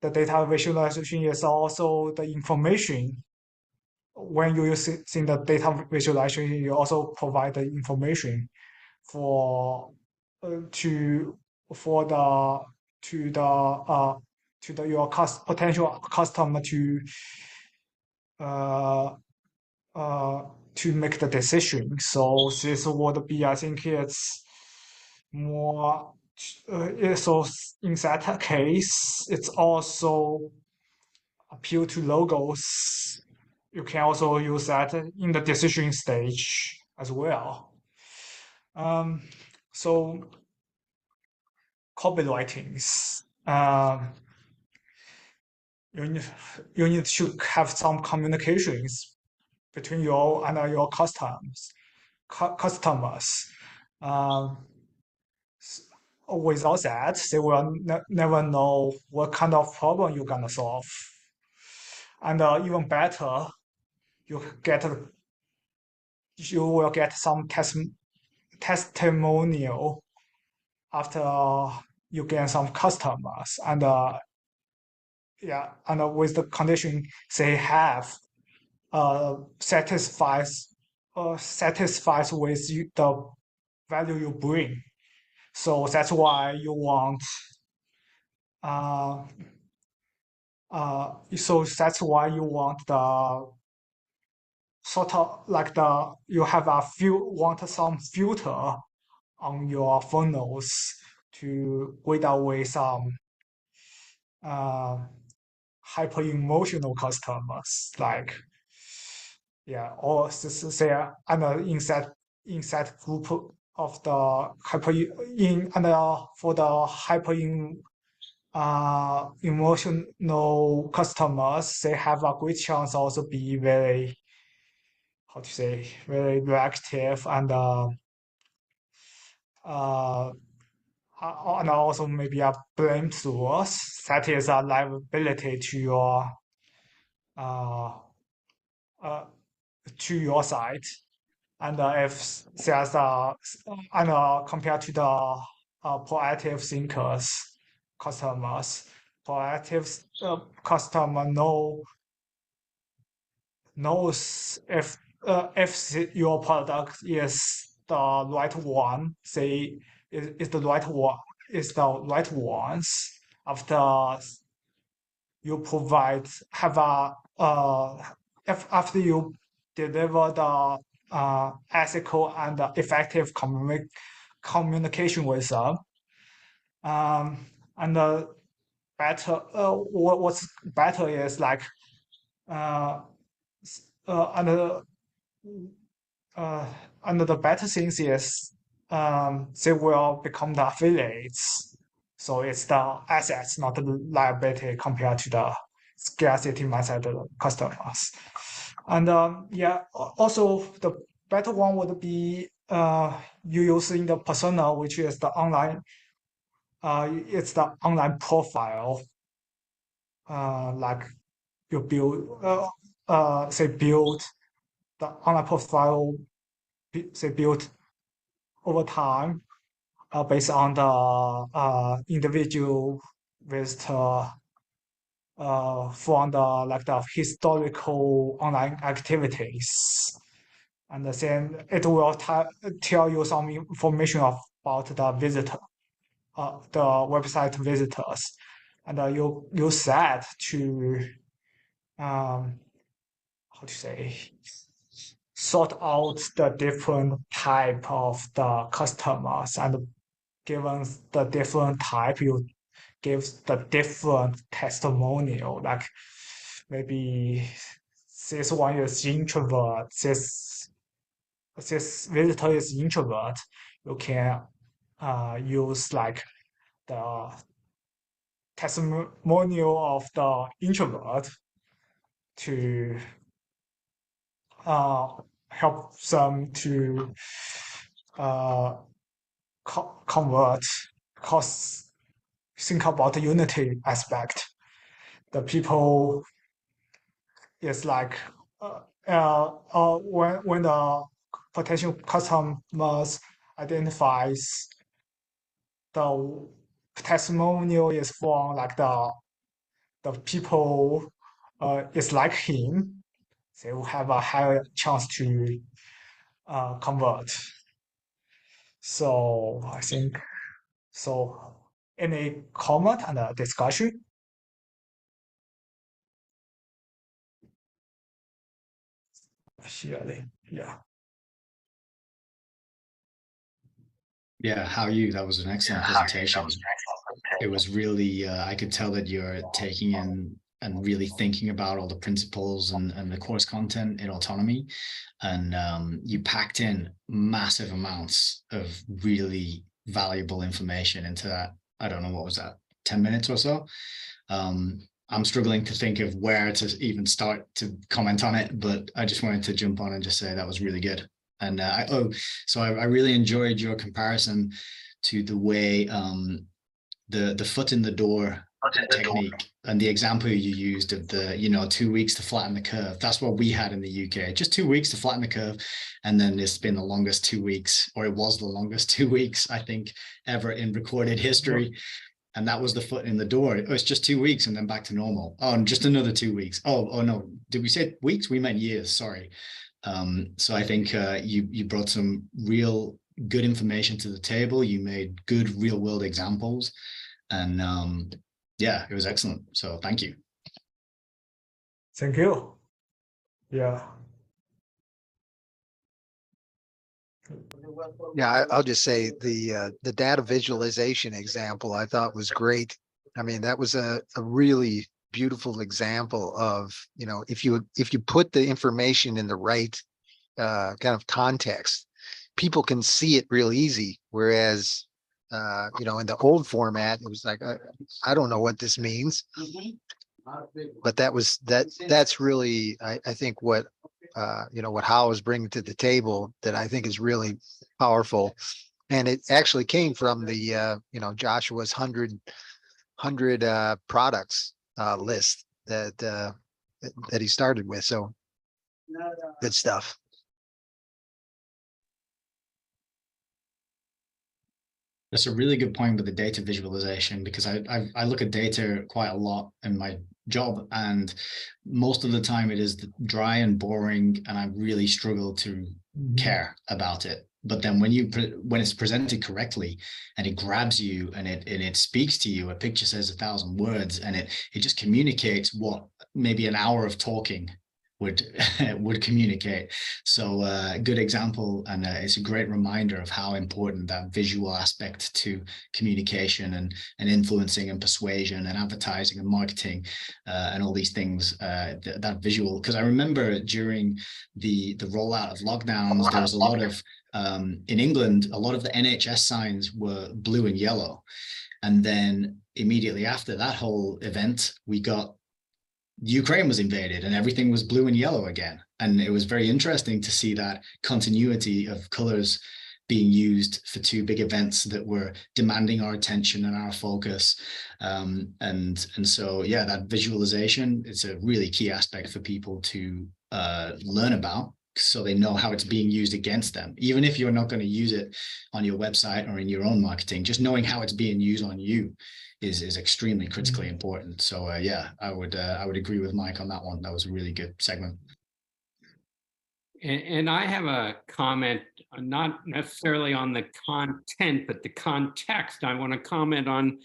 the data visualization is also the information. When you use in the data visualization, you also provide the information for your potential customer to make the decision. So this would be, I think it's more. So in that case, it's also appeal to logos. You can also use that in the decision stage as well. So copywritings. You need to have some communications between you and your customers. Without that, they will never know what kind of problem you're gonna solve. And even better, you will get some testimonial after you get some customers, and with the condition they have satisfies with the value you bring. So that's why you want the sort of like you want some filter on your funnels to weed away some hyper emotional customers, like or say inside group of the for the emotional customers, they have a great chance also be very, very reactive and also maybe a blame source that is a liability to your side. And if there's compared to the proactive thinkers customers, proactive customer knows if your product is the right one, say is the right ones after you after you deliver the ethical and effective communication with them. And better what's better is like and the better things is they will become the affiliates. So it's the assets, not the liability, compared to the scarcity mindset customers. And also the better one would be you using the persona, which is the online. It's the online profile. Like you build the online profile, say built over time, based on the individual visitor from the historical online activities, and then it will tell you some information about the visitor, the website visitors, and you use that to sort out the different type of the customers, and given the different type, you give the different testimonial. Like maybe this one is introvert, this visitor is introvert. You can use like the testimonial of the introvert to help them to convert, because think about the unity aspect. The people is like when the potential customers identifies the testimonial is from like the people is like him, they will have a higher chance to convert. So I think so. Any comment and discussion? Surely, yeah. Yeah, how are you? That was an excellent presentation. It was really, I could tell that you're taking in and really thinking about all the principles and the course content in autonomy. And you packed in massive amounts of really valuable information into that. I don't know, what was that, 10 minutes or so? I'm struggling to think of where to even start to comment on it, but I just wanted to jump on and just say that was really good. And I really enjoyed your comparison to the way the foot in the door technique and the example you used of the 2 weeks to flatten the curve. That's what we had in the UK, just 2 weeks to flatten the curve, and then it's been the longest 2 weeks, or it was the longest 2 weeks I think ever in recorded history. And that was the foot in the door. Oh, it's just 2 weeks and then back to normal. Oh, and just another 2 weeks. Oh no, did we say weeks? We meant years, sorry. So I think you brought some real good information to the table. You made good real world examples, and yeah, it was excellent. So thank you. Thank you. Yeah. Yeah, I'll just say the data visualization example I thought was great. I mean, that was a really beautiful example of, you know, if you put the information in the right kind of context, people can see it real easy. Whereas, you know, in the old format, it was like, I don't know what this means. But that's really, I think what, you know, what Hao is bringing to the table that I think is really powerful. And it actually came from the, you know, Joshua's 100 products list that he started with. So good stuff. That's a really good point with the data visualization, because I look at data quite a lot in my job, and most of the time it is dry and boring, and I really struggle to care about it. But then when it's presented correctly and it grabs you and it speaks to you, a picture says 1,000 words, and it just communicates what maybe an hour of talking would communicate. So good example, and it's a great reminder of how important that visual aspect to communication and influencing and persuasion and advertising and marketing and all these things, that visual. Because I remember during the rollout of lockdowns, there was a lot of in England, a lot of the NHS signs were blue and yellow, and then immediately after that whole event, we got Ukraine was invaded and everything was blue and yellow again. And it was very interesting to see that continuity of colors being used for two big events that were demanding our attention and our focus. And so, yeah, that visualization is a really key aspect for people to learn about, so they know how it's being used against them. Even if you're not going to use it on your website or in your own marketing, just knowing how it's being used on you is extremely critically important. So yeah, I would agree with Mike on that one. That was a really good segment. And I have a comment, not necessarily on the content, but the context. I want to comment on,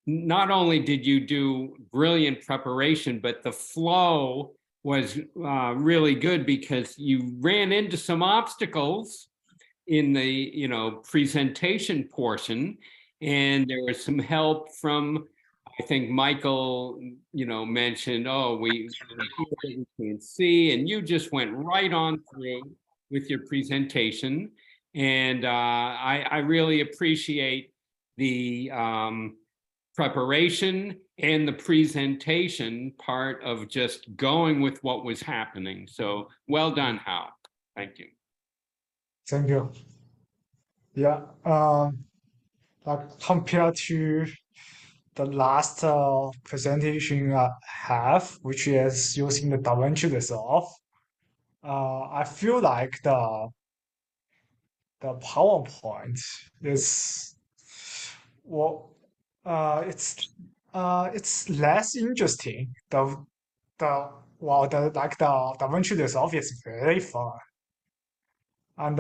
not only did you do brilliant preparation, but the flow was really good, because you ran into some obstacles in the, you know, presentation portion, and there was some help from, I think Michael, you know, mentioned, oh, we can't see, and you just went right on through with your presentation. And I really appreciate the preparation and the presentation part of just going with what was happening. So well done, Hao. Thank you. Thank you. Yeah, like compared to the last presentation I have, which is using the DaVinci Resolve, I feel like the PowerPoint is, well, it's less interesting. The DaVinci Resolve is very fun, and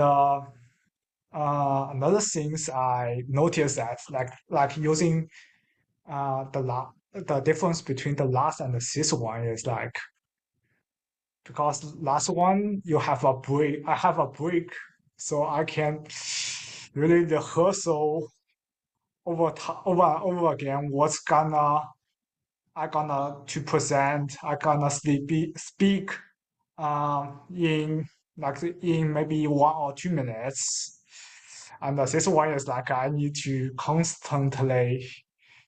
another things I noticed that like using the difference between the last and this one is like, because last one you have a break, I have a break, so I can really rehearsal over and over again what's I gonna to present, I gonna speak in maybe 1 or 2 minutes. And this one is like I need to constantly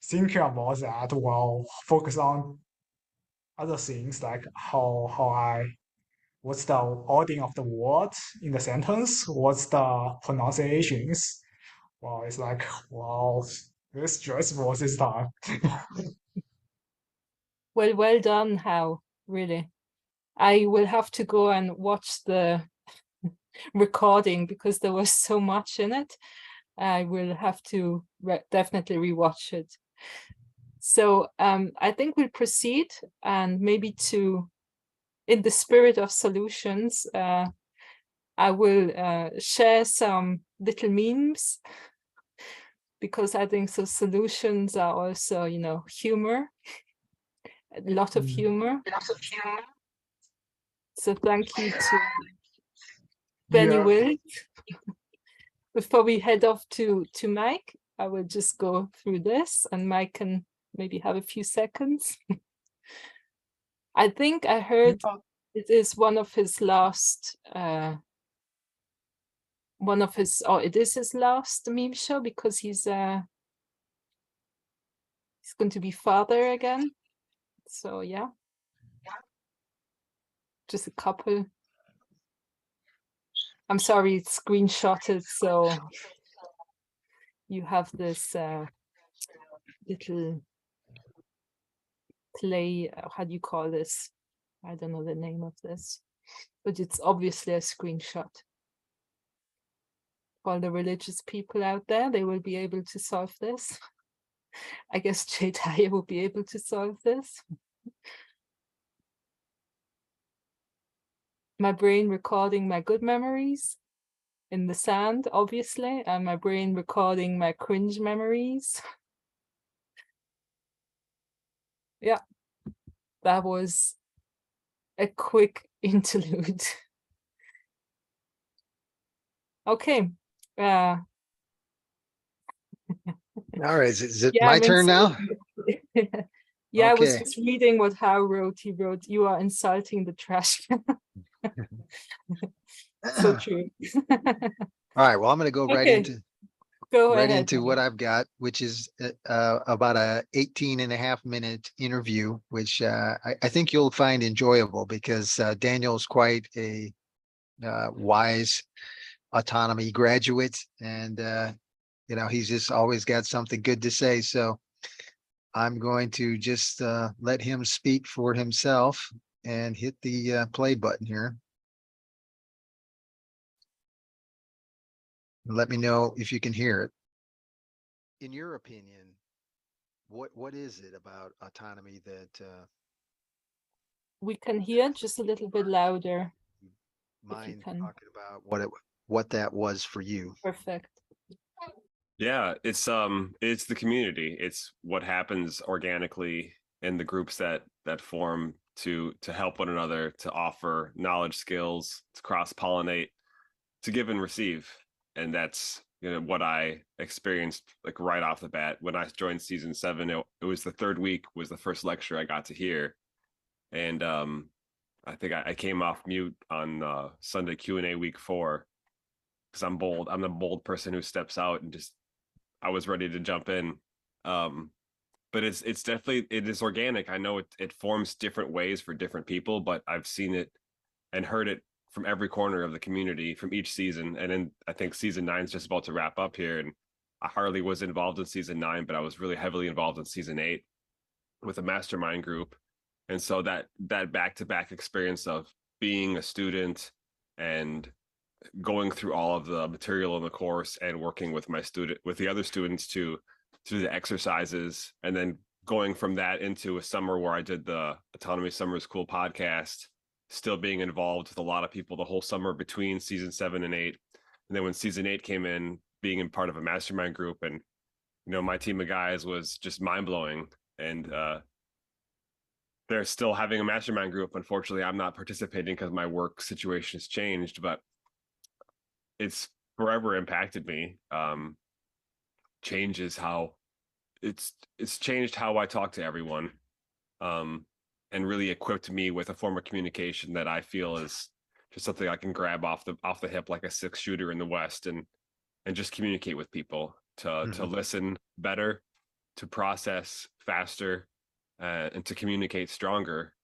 thinking about that while focus on other things, like what's the ordering of the words in the sentence, what's the pronunciations. Wow, it's like, wow, very stressful this time. Well done, Hao, really. I will have to go and watch the recording because there was so much in it. I will have to definitely rewatch it. So I think we'll proceed, and maybe in the spirit of solutions, I will share some little memes, because I think so solutions are also, you know, humor, a lot of humor. So thank you to Benny Will. before we head off to Mike, I will just go through this and Mike can maybe have a few seconds. I think I heard it is one of his last, it is his last meme show because he's going to be father again. So yeah, just a couple. I'm sorry, it's screenshotted, so you have this little play, how do you call this? I don't know the name of this, but it's obviously a screenshot. For all the religious people out there, they will be able to solve this. I guess Jedi will be able to solve this. My brain recording my good memories in the sand, obviously, and my brain recording my cringe memories. Yeah, that was a quick interlude. Okay. All right, is it yeah, my turn now? Yeah, I was Okay. just reading what Hao wrote. He wrote, "You are insulting the trash can." So true. All right, well, I'm going to go right Okay, into go right ahead. into what I've got, which is about a 18.5-minute interview, which I think you'll find enjoyable because Daniel's quite a wise autonomy graduate, and you know, he's just always got something good to say. So I'm going to just let him speak for himself and hit the play button here. Let me know if you can hear it. In your opinion, what is it about autonomy that We can hear just a little bit louder. mind talking about what that was for you? Perfect. Yeah, it's the community. It's what happens organically in the groups that form to help one another, to offer knowledge, skills, to cross-pollinate, to give and receive. And that's, you know, what I experienced like right off the bat when I joined season 7. It was the third week was the first lecture I got to hear. And I think I came off mute on Sunday Q&A week 4 because I'm bold. I'm the bold person who steps out and just, I was ready to jump in. But it's definitely, it is organic. I know it forms different ways for different people, but I've seen it and heard it from every corner of the community from each season. And then I think season 9 is just about to wrap up here. And I hardly was involved in season 9, but I was really heavily involved in season 8 with a mastermind group. And so that back-to-back experience of being a student and going through all of the material in the course and working with the other students to do the exercises, and then going from that into a summer where I did the Autonomy Summer School podcast, still being involved with a lot of people the whole summer between season 7 and 8. And then when season 8 came in, being in part of a mastermind group, and you know, my team of guys was just mind-blowing. And they're still having a mastermind group. Unfortunately, I'm not participating because my work situation has changed, but it's forever impacted me. Changes how it's changed how I talk to everyone, and really equipped me with a form of communication that I feel is just something I can grab off the hip like a 6-shooter in the West, and just communicate with people, to listen better, to process faster, and to communicate stronger.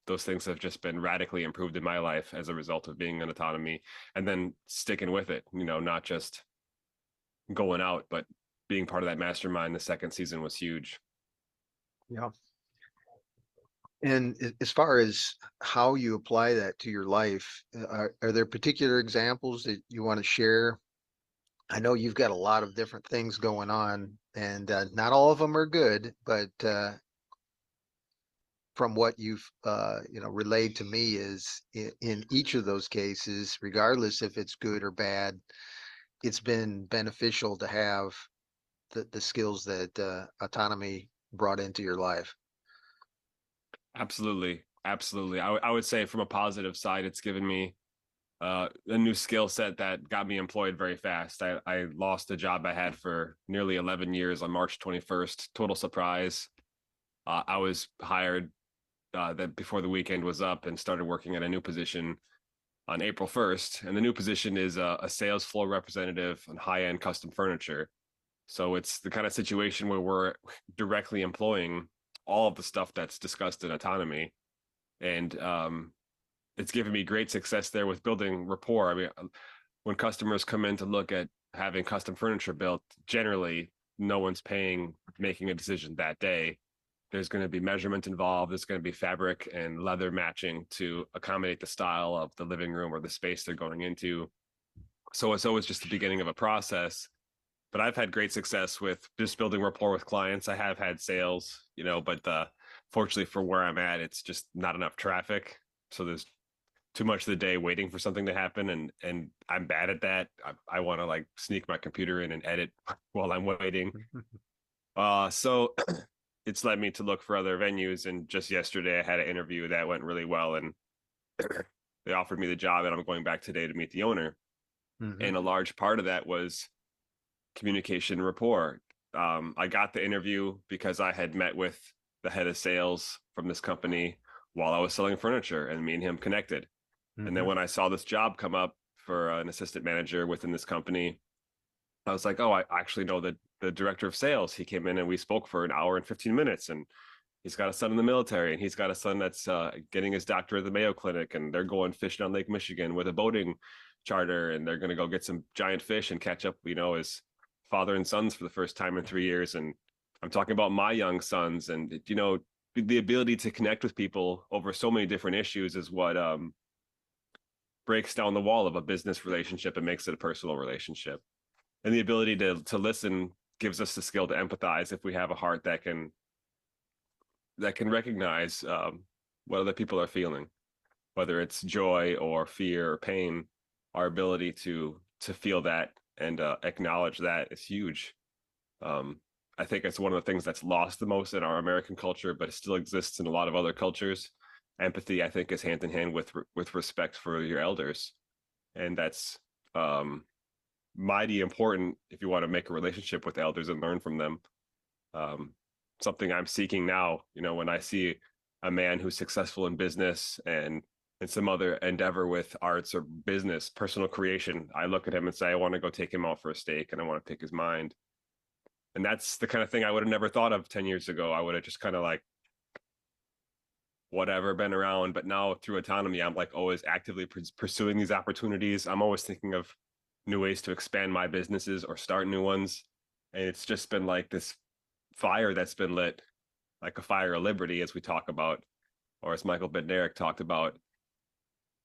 Those things have just been radically improved in my life as a result of being in autonomy, and then sticking with it, you know, not just going out, but being part of that mastermind. The second season was huge. Yeah. And as far as how you apply that to your life, are there particular examples that you want to share? I know you've got a lot of different things going on, and not all of them are good, but from what you've you know, relayed to me is in each of those cases, regardless if it's good or bad, it's been beneficial to have the skills that autonomy brought into your life. Absolutely. I would say from a positive side, it's given me a new skill set that got me employed very fast. I lost a job I had for nearly 11 years on March 21st. Total surprise. I was hired that before the weekend was up and started working at a new position on April 1st. And the new position is a sales floor representative on high-end custom furniture. So it's the kind of situation where we're directly employing all of the stuff that's discussed in autonomy. And it's given me great success there with building rapport. I mean, when customers come in to look at having custom furniture built, generally no one's making a decision that day. There's going to be measurement involved. There's going to be fabric and leather matching to accommodate the style of the living room or the space they're going into. So it's always just the beginning of a process. But I've had great success with just building rapport with clients. I have had sales, but fortunately for where I'm at, it's just not enough traffic. So there's too much of the day waiting for something to happen. And I'm bad at that. I want to like sneak my computer in and edit while I'm waiting. So it's led me to look for other venues. And just yesterday I had an interview that went really well, and they offered me the job, and I'm going back today to meet the owner. And a large part of that was communication rapport. I got the interview because I had met with the head of sales from this company while I was selling furniture, and me and him connected. And then when I saw this job come up for an assistant manager within this company, I was like, oh, I actually know the director of sales. He came in and we spoke for an hour and 15 minutes, and he's got a son in the military, and he's got a son that's getting his doctorate at the Mayo Clinic, and they're going fishing on Lake Michigan with a boating charter, and they're going to go get some giant fish and catch up, as father and sons for the first time in 3 years. And I'm talking about my young sons, and the ability to connect with people over so many different issues is what breaks down the wall of a business relationship and makes it a personal relationship. And the ability to listen gives us the skill to empathize if we have a heart that can recognize what other people are feeling, whether it's joy or fear or pain. Our ability to feel that and acknowledge that is huge. I think it's one of the things that's lost the most in our American culture, but it still exists in a lot of other cultures. Empathy, I think, is hand in hand with respect for your elders, and that's mighty important if you want to make a relationship with elders and learn from them. Something I'm seeking now, when I see a man who's successful in business and some other endeavor with arts or business, personal creation, I look at him and say, I want to go take him out for a steak and I want to pick his mind. And that's the kind of thing I would have never thought of 10 years ago. I would have just kind of like, whatever, been around. But now through autonomy, I'm like always actively pursuing these opportunities. I'm always thinking of new ways to expand my businesses or start new ones. And it's just been like this fire that's been lit, like a fire of liberty, as we talk about, or as Michael Bednarik talked about.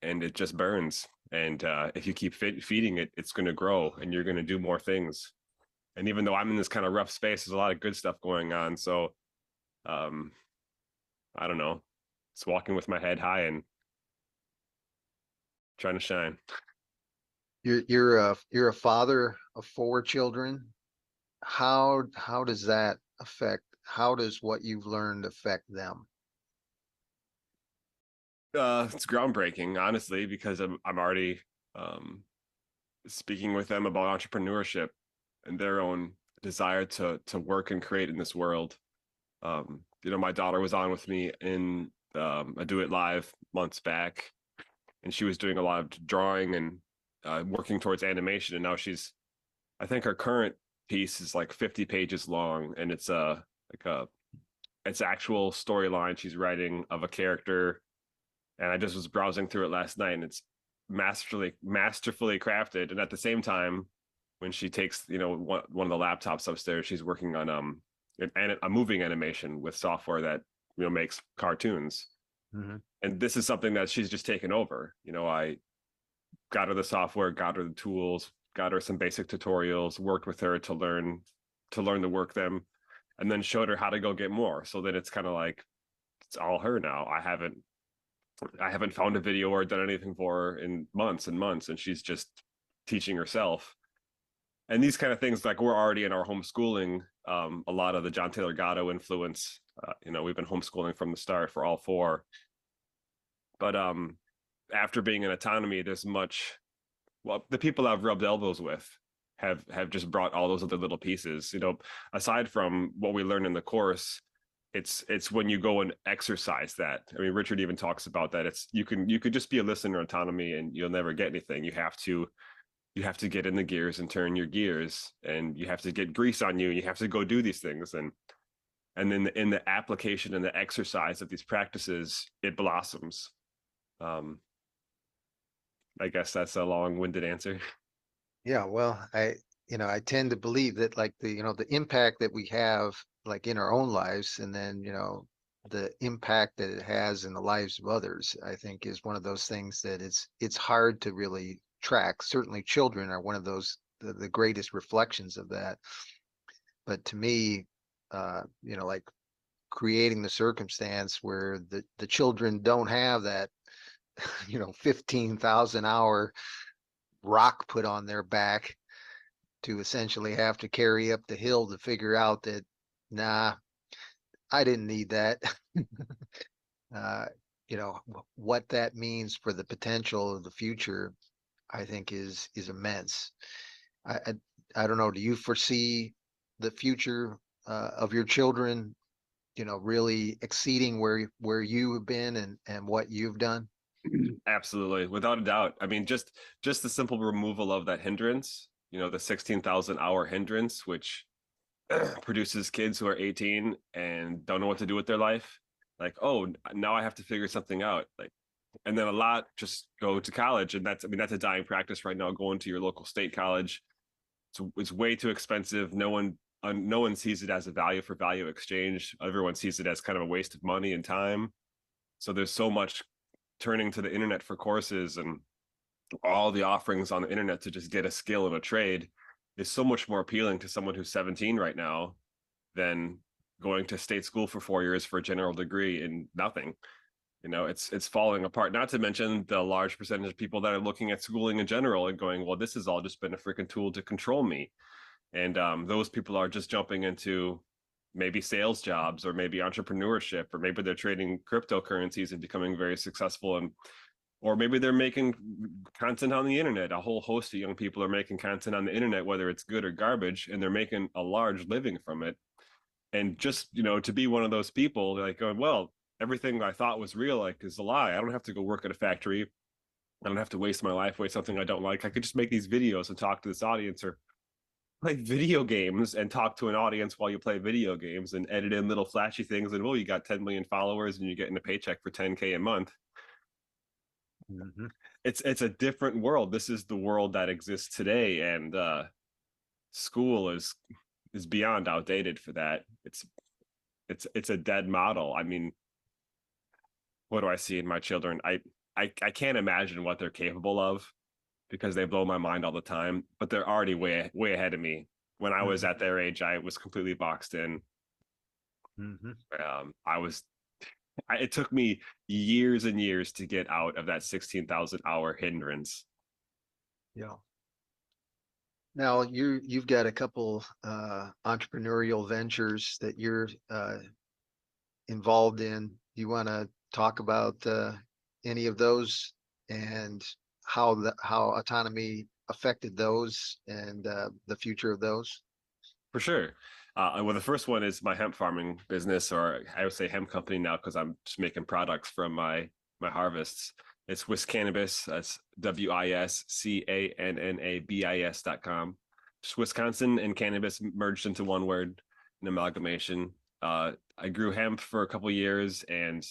And it just burns. And if you keep feeding it, it's going to grow and you're going to do more things. And even though I'm in this kind of rough space, there's a lot of good stuff going on. So I don't know. It's walking with my head high and trying to shine. You're a father of 4 children. How does that affect? How does what you've learned affect them? It's groundbreaking, honestly, because I'm already speaking with them about entrepreneurship and their own desire to work and create in this world. My daughter was on with me in a Do It Live months back, and she was doing a lot of drawing and working towards animation. And now I think her current piece is like 50 pages long, and it's it's actual storyline she's writing of a character. And I just was browsing through it last night, and it's masterfully crafted. And at the same time, when she takes, one of the laptops upstairs, she's working on a moving animation with software that, makes cartoons. And this is something that she's just taken over. I got her the software, got her the tools, got her some basic tutorials, worked with her to learn to work them, and then showed her how to go get more. So that it's kind of like, it's all her now. I haven't found a video or done anything for her in months and months, and she's just teaching herself. And these kind of things, like, we're already in our homeschooling, a lot of the John Taylor Gatto influence. We've been homeschooling from the start for all 4. But after being in autonomy, there's well, the people I've rubbed elbows with have just brought all those other little pieces. Aside from what we learn in the course, it's when you go and exercise that. I mean, Richard even talks about that. You could just be a listener autonomy and you'll never get anything. You have to get in the gears and turn your gears, and you have to get grease on you, and you have to go do these things. And then in the application and the exercise of these practices, it blossoms. I guess that's a long-winded answer. Yeah, well, I tend to believe that like the impact that we have like in our own lives, and then, the impact that it has in the lives of others, I think is one of those things that it's hard to really track. Certainly children are one of those, the greatest reflections of that. But to me, like creating the circumstance where the children don't have that, 15,000 hour rock put on their back to essentially have to carry up the hill to figure out that, nah, I didn't need that. What that means for the potential of the future, I think is immense. I don't know, do you foresee the future of your children, really exceeding where you have been and what you've done? Absolutely, without a doubt. I mean, just the simple removal of that hindrance, the 16,000 hour hindrance, which produces kids who are 18 and don't know what to do with their life. Like, oh, now I have to figure something out. Like, and then a lot just go to college, and that's a dying practice right now. Going to your local state college, it's way too expensive. No one sees it as a value for value exchange. Everyone sees it as kind of a waste of money and time. So there's so much turning to the internet for courses, and all the offerings on the internet to just get a skill and a trade is so much more appealing to someone who's 17 right now than going to state school for 4 years for a general degree in nothing. It's falling apart, not to mention the large percentage of people that are looking at schooling in general and going, well, this has all just been a freaking tool to control me. And those people are just jumping into maybe sales jobs, or maybe entrepreneurship, or maybe they're trading cryptocurrencies and becoming very successful, or maybe they're making content on the internet. A whole host of young people are making content on the internet, whether it's good or garbage, and they're making a large living from it. And just, to be one of those people, like going, well, everything I thought was real, like, is a lie. I don't have to go work at a factory. I don't have to waste my life with something I don't like. I could just make these videos and talk to this audience, or play video games and talk to an audience while you play video games, and edit in little flashy things. And, well, you got 10 million followers and you're getting a paycheck for 10K a month. Mm-hmm. It's a different world. This is the world that exists today, and school is beyond outdated for that. It's a dead model. I mean, what do I see in my children? I can't imagine what they're capable of, because they blow my mind all the time, but they're already way ahead of me. When I was at their age, I was completely boxed in. Mm-hmm. It took me years and years to get out of that 16,000 hour hindrance. Yeah. Now you've got a couple entrepreneurial ventures that you're involved in. You want to talk about any of those, and how autonomy affected those, and the future of those? For sure. Well, the first one is my hemp farming business, or I would say hemp company now, because I'm just making products from my harvests. It's WisCannabis. That's WisCannabis.com. Just Wisconsin and cannabis merged into one word, an amalgamation. I grew hemp for a couple of years and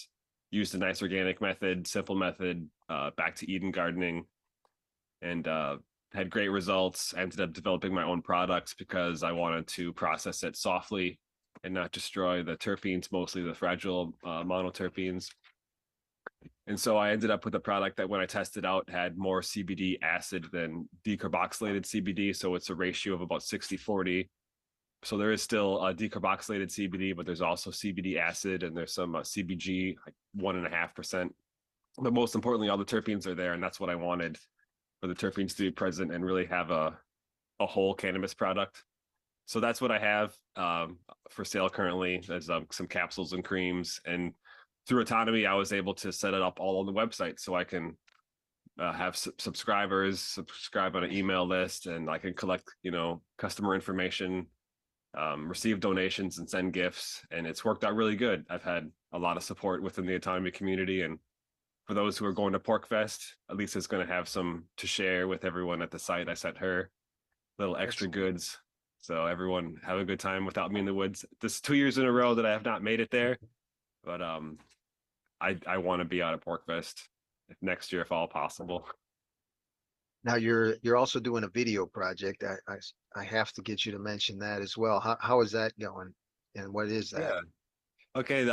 used a nice organic method, simple method, back to Eden gardening, and had great results. I ended up developing my own products because I wanted to process it softly and not destroy the terpenes, mostly the fragile monoterpenes. And so I ended up with a product that, when I tested out, had more CBD acid than decarboxylated CBD. So it's a ratio of about 60-40. So there is still decarboxylated CBD, but there's also CBD acid, and there's some CBG, like 1.5%. But most importantly, all the terpenes are there, and that's what I wanted, for the terpenes to be present and really have a whole cannabis product. So that's what I have for sale currently. There's some capsules and creams, and through Autonomy, I was able to set it up all on the website, so I can have subscribers, subscribe on an email list, and I can collect, customer information, receive donations and send gifts. And it's worked out really good. I've had a lot of support within the autonomy community. And for those who are going to PorcFest, Lisa's going to have some to share with everyone at the site. I sent her little extra goods. So everyone have a good time without me in the woods. This is 2 years in a row that I have not made it there. But I want to be out at PorcFest next year if all possible. Now you're also doing a video project. I have to get you to mention that as well. How is that going? And what is that? Yeah. Okay.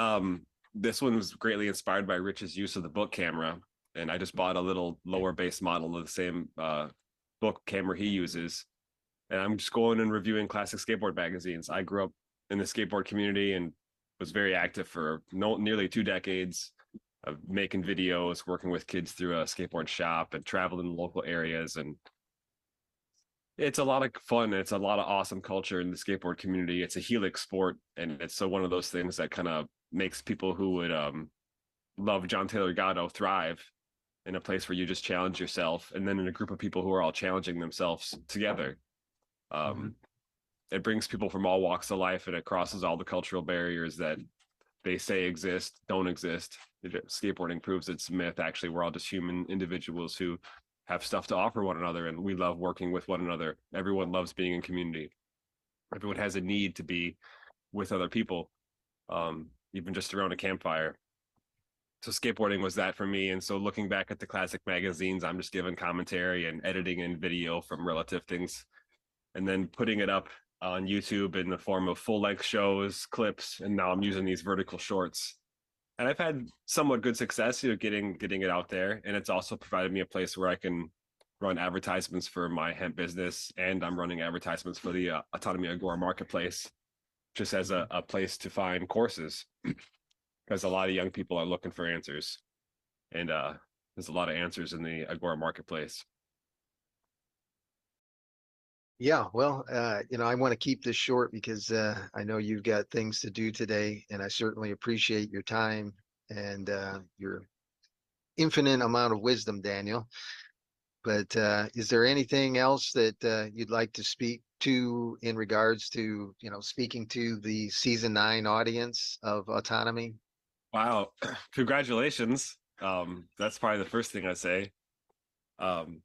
This one was greatly inspired by Rich's use of the book camera. And I just bought a little lower base model of the same book camera he uses. And I'm just going and reviewing classic skateboard magazines. I grew up in the skateboard community and was very active for nearly 2 decades of making videos, working with kids through a skateboard shop and traveling in local areas. And it's a lot of fun. It's a lot of awesome culture in the skateboard community. It's a helix sport. And it's so one of those things that kind of makes people who would love John Taylor Gatto thrive in a place where you just challenge yourself. And then in a group of people who are all challenging themselves together. It brings people from all walks of life, and it crosses all the cultural barriers that they say exist, don't exist. Skateboarding proves it's a myth. Actually, we're all just human individuals who have stuff to offer one another, and we love working with one another. Everyone loves being in community. Everyone has a need to be with other people, even just around a campfire. So skateboarding was that for me. And so looking back at the classic magazines, I'm just giving commentary and editing in video from relative things, and then putting it up on YouTube in the form of full-length shows, clips, and now I'm using these vertical shorts. And I've had somewhat good success, getting it out there. And it's also provided me a place where I can run advertisements for my hemp business, and I'm running advertisements for the Autonomy Agora marketplace, just as a place to find courses, because a lot of young people are looking for answers, and there's a lot of answers in the Agora marketplace. Yeah, well, I want to keep this short because I know you've got things to do today, and I certainly appreciate your time and your infinite amount of wisdom, Daniel. But is there anything else that you'd like to speak to in regards to, speaking to the season 9 audience of Autonomy? Wow, congratulations. That's probably the first thing I say. And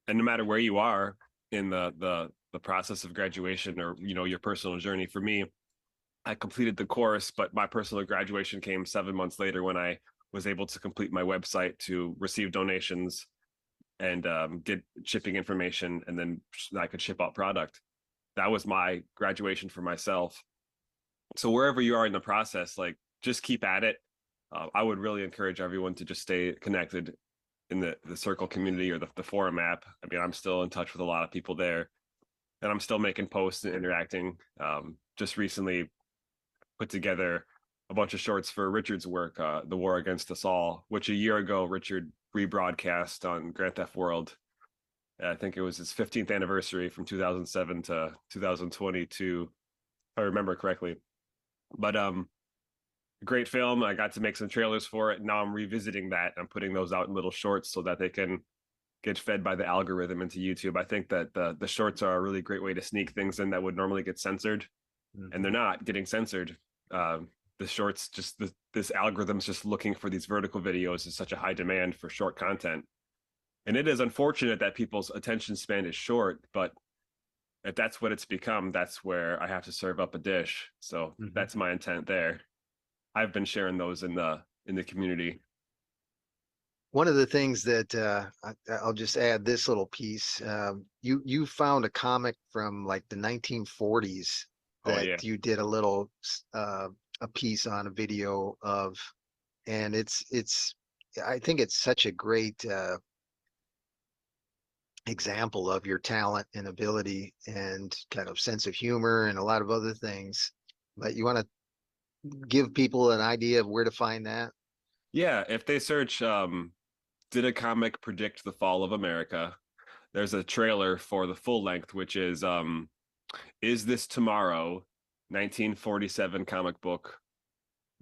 no matter where you are in the process of graduation, or your personal journey, for me, I completed the course, but my personal graduation came 7 months later when I was able to complete my website to receive donations and get shipping information, and then I could ship out product. That was my graduation for myself. So wherever you are in the process, just keep at it. I would really encourage everyone to just stay connected in the Circle community or the forum app. I mean, I'm still in touch with a lot of people there, and I'm still making posts and interacting. Just recently put together a bunch of shorts for Richard's work, The War Against Us All, which a year ago Richard rebroadcast on Grand Theft World. I think it was his 15th anniversary from 2007 to 2022, if I remember correctly. But great film. I got to make some trailers for it. Now I'm revisiting that. I'm putting those out in little shorts so that they can get fed by the algorithm into YouTube. I think that the shorts are a really great way to sneak things in that would normally get censored, and they're not getting censored. The shorts, this algorithm's just looking for these vertical videos. Is such a high demand for short content. And it is unfortunate that people's attention span is short, but if that's what it's become, that's where I have to serve up a dish. So that's my intent there. I've been sharing those in the community. One of the things that I'll just add this little piece. You found a comic from like the 1940s that you did a little a piece on a video of, and I think it's such a great example of your talent and ability and kind of sense of humor and a lot of other things. But you want to give people an idea of where to find that? Yeah, if they search did a comic predict the fall of America, there's a trailer for the full length, which is This Tomorrow 1947 comic book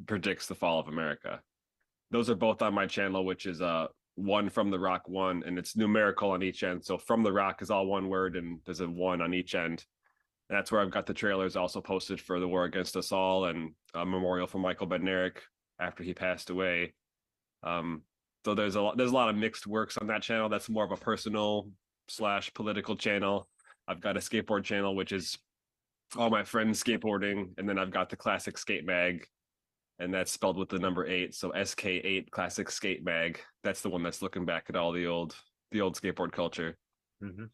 predicts the fall of America. Those are both on my channel, which is one from the rock one, and it's numerical on each end. So from the rock is all one word, and there's a one on each end. And that's where I've got the trailers also posted for The War Against Us All and a memorial for Michael Bednarik after he passed away. So there's a lot of mixed works on that channel. That's more of a personal / political channel. I've got a skateboard channel, which is all my friends skateboarding, and then I've got the Classic Skate Mag, and that's spelled with the number 8. So SK8 Classic Skate Mag. That's the one that's looking back at all the old skateboard culture. Mm-hmm.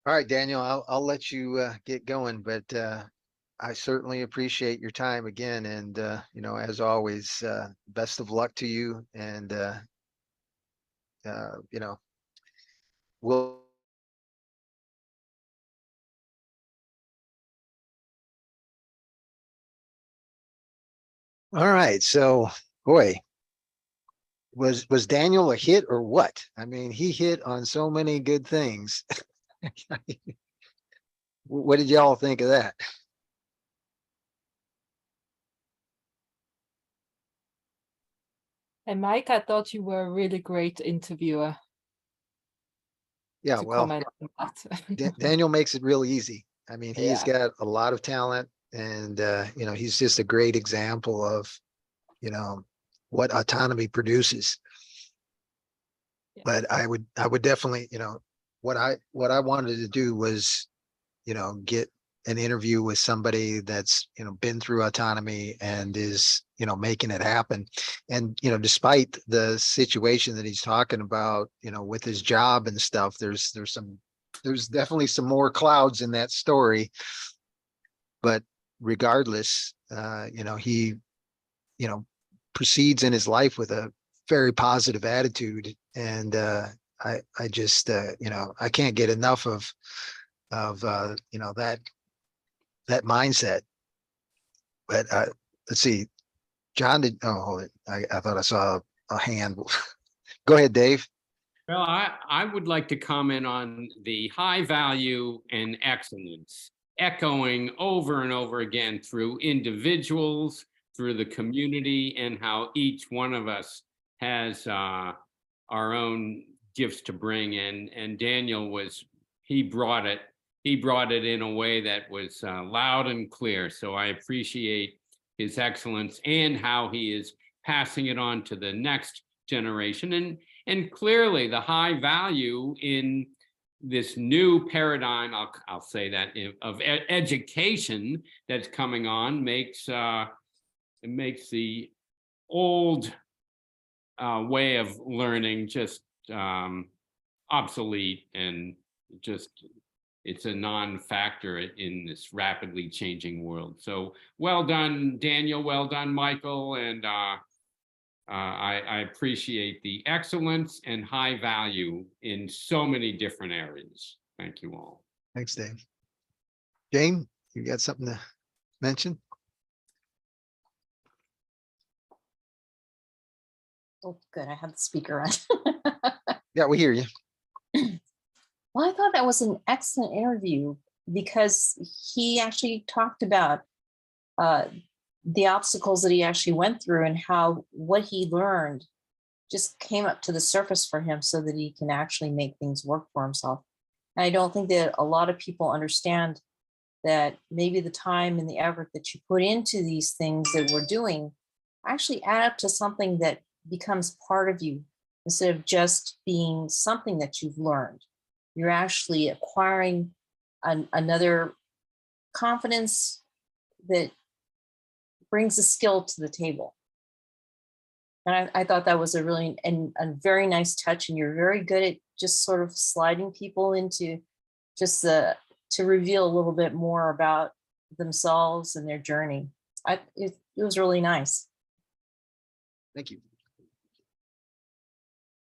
All right, Daniel, I'll let you get going, but I certainly appreciate your time again. And, you know, as always, best of luck to you. And, you know, we'll. All right. So, boy, was Daniel a hit or what? I mean, he hit on so many good things. What did y'all think of that? And Mike, I thought you were a really great interviewer. Yeah, well, comment on that. Daniel makes it real easy. I mean, he's got a lot of talent, and you know, he's just a great example of, you know, what autonomy produces. But I would definitely, you know, what I wanted to do was, you know, get an interview with somebody that's, you know, been through autonomy and is, you know, making it happen. And, you know, despite the situation that he's talking about, you know, with his job and stuff, there's definitely some more clouds in that story. But regardless, you know, he, you know, proceeds in his life with a very positive attitude. And I just, you know, I can't get enough of you know, that mindset. But let's see, John hold it. I thought I saw a hand. Go ahead, Dave. Well, I would like to comment on the high value and excellence echoing over and over again through individuals, through the community, and how each one of us has our own gifts to bring. And Daniel he brought it in a way that was loud and clear. So I appreciate his excellence and how he is passing it on to the next generation. And clearly the high value in this new paradigm, I'll say that, of education that's coming on makes the old way of learning just obsolete, and just it's a non-factor in this rapidly changing world. So well done, Daniel. Well done, Michael. And I appreciate the excellence and high value in so many different areas. Thank you all. Thanks, Dave. Jane, you got something to mention? Oh, good. I have the speaker on. Yeah, we hear you. Well, I thought that was an excellent interview because he actually talked about the obstacles that he actually went through and how what he learned just came up to the surface for him so that he can actually make things work for himself. And I don't think that a lot of people understand that maybe the time and the effort that you put into these things that we're doing actually add up to something that becomes part of you instead of just being something that you've learned. You're actually acquiring another confidence that brings a skill to the table. And I thought that was a really a very nice touch. And you're very good at just sort of sliding people into just to reveal a little bit more about themselves and their journey. It was really nice. Thank you.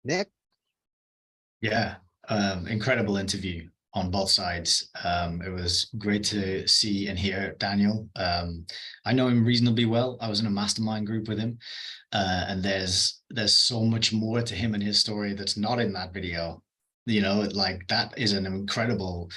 Nick? Yeah, incredible interview on both sides. It was great to see and hear Daniel. I know him reasonably well. I was in a mastermind group with him, and there's so much more to him and his story that's not in that video. You know, like that is an incredible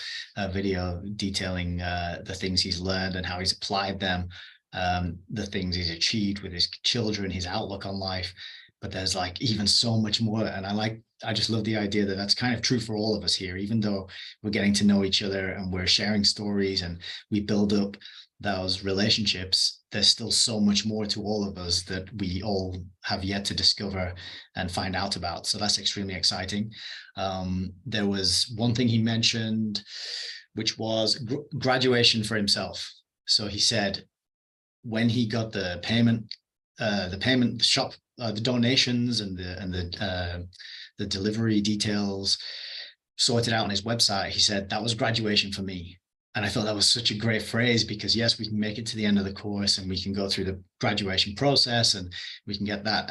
video detailing the things he's learned and how he's applied them, the things he's achieved with his children, his outlook on life. but there's like even so much more. And I just love the idea that that's kind of true for all of us here, even though we're getting to know each other and we're sharing stories and we build up those relationships. There's still so much more to all of us that we all have yet to discover and find out about. So that's extremely exciting. There was one thing he mentioned, which was graduation for himself. So he said when he got the payment shop, the donations and the delivery details sorted out on his website, he said that was graduation for me. And I thought that was such a great phrase, because yes, we can make it to the end of the course and we can go through the graduation process and we can get that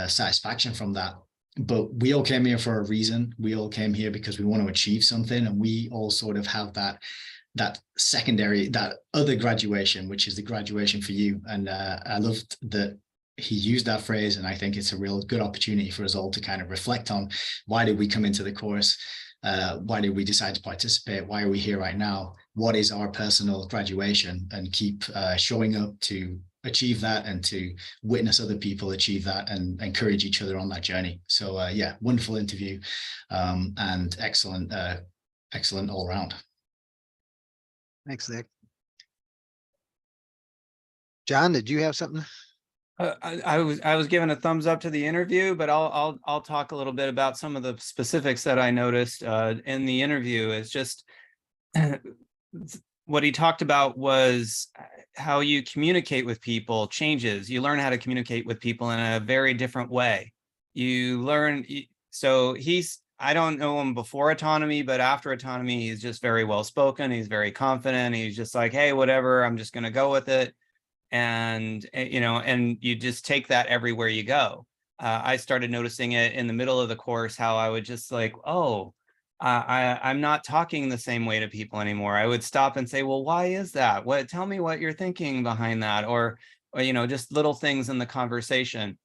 satisfaction from that. But we all came here for a reason. We all came here because we want to achieve something, and we all sort of have that secondary, that other graduation, which is the graduation for you. And I loved that he used that phrase, and I think it's a real good opportunity for us all to kind of reflect on, why did we come into the course? Why did we decide to participate? Why are we here right now? What is our personal graduation? And keep showing up to achieve that and to witness other people achieve that and encourage each other on that journey. So yeah, wonderful interview, and excellent all around. Thanks, Nick. John, did you have something? I was giving a thumbs up to the interview, but I'll talk a little bit about some of the specifics that I noticed in the interview. Is just what he talked about was how you communicate with people changes. You learn how to communicate with people in a very different way. You learn. So I don't know him before autonomy, but after autonomy, he's just very well spoken. He's very confident. He's just like, hey, whatever, I'm just going to go with it. And, and you just take that everywhere you go. I started noticing it in the middle of the course, how I would just like, oh, I'm not talking the same way to people anymore. I would stop and say, well, why is that? Tell me what you're thinking behind that, or just little things in the conversation.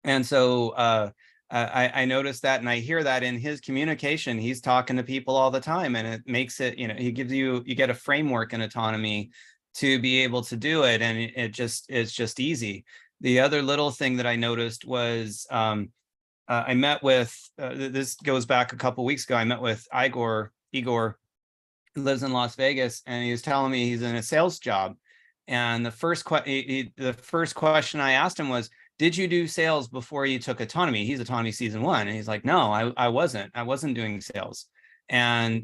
And so I noticed that, and I hear that in his communication. He's talking to people all the time, and it makes it, he gives you get a framework in autonomy to be able to do it, and it's just easy. The other little thing that I noticed was I met with this goes back a couple weeks ago. I met with Igor, who lives in Las Vegas, and he was telling me he's in a sales job. And the first question I asked him was, did you do sales before you took autonomy? He's autonomy season 1, and he's like, no, I wasn't doing sales. And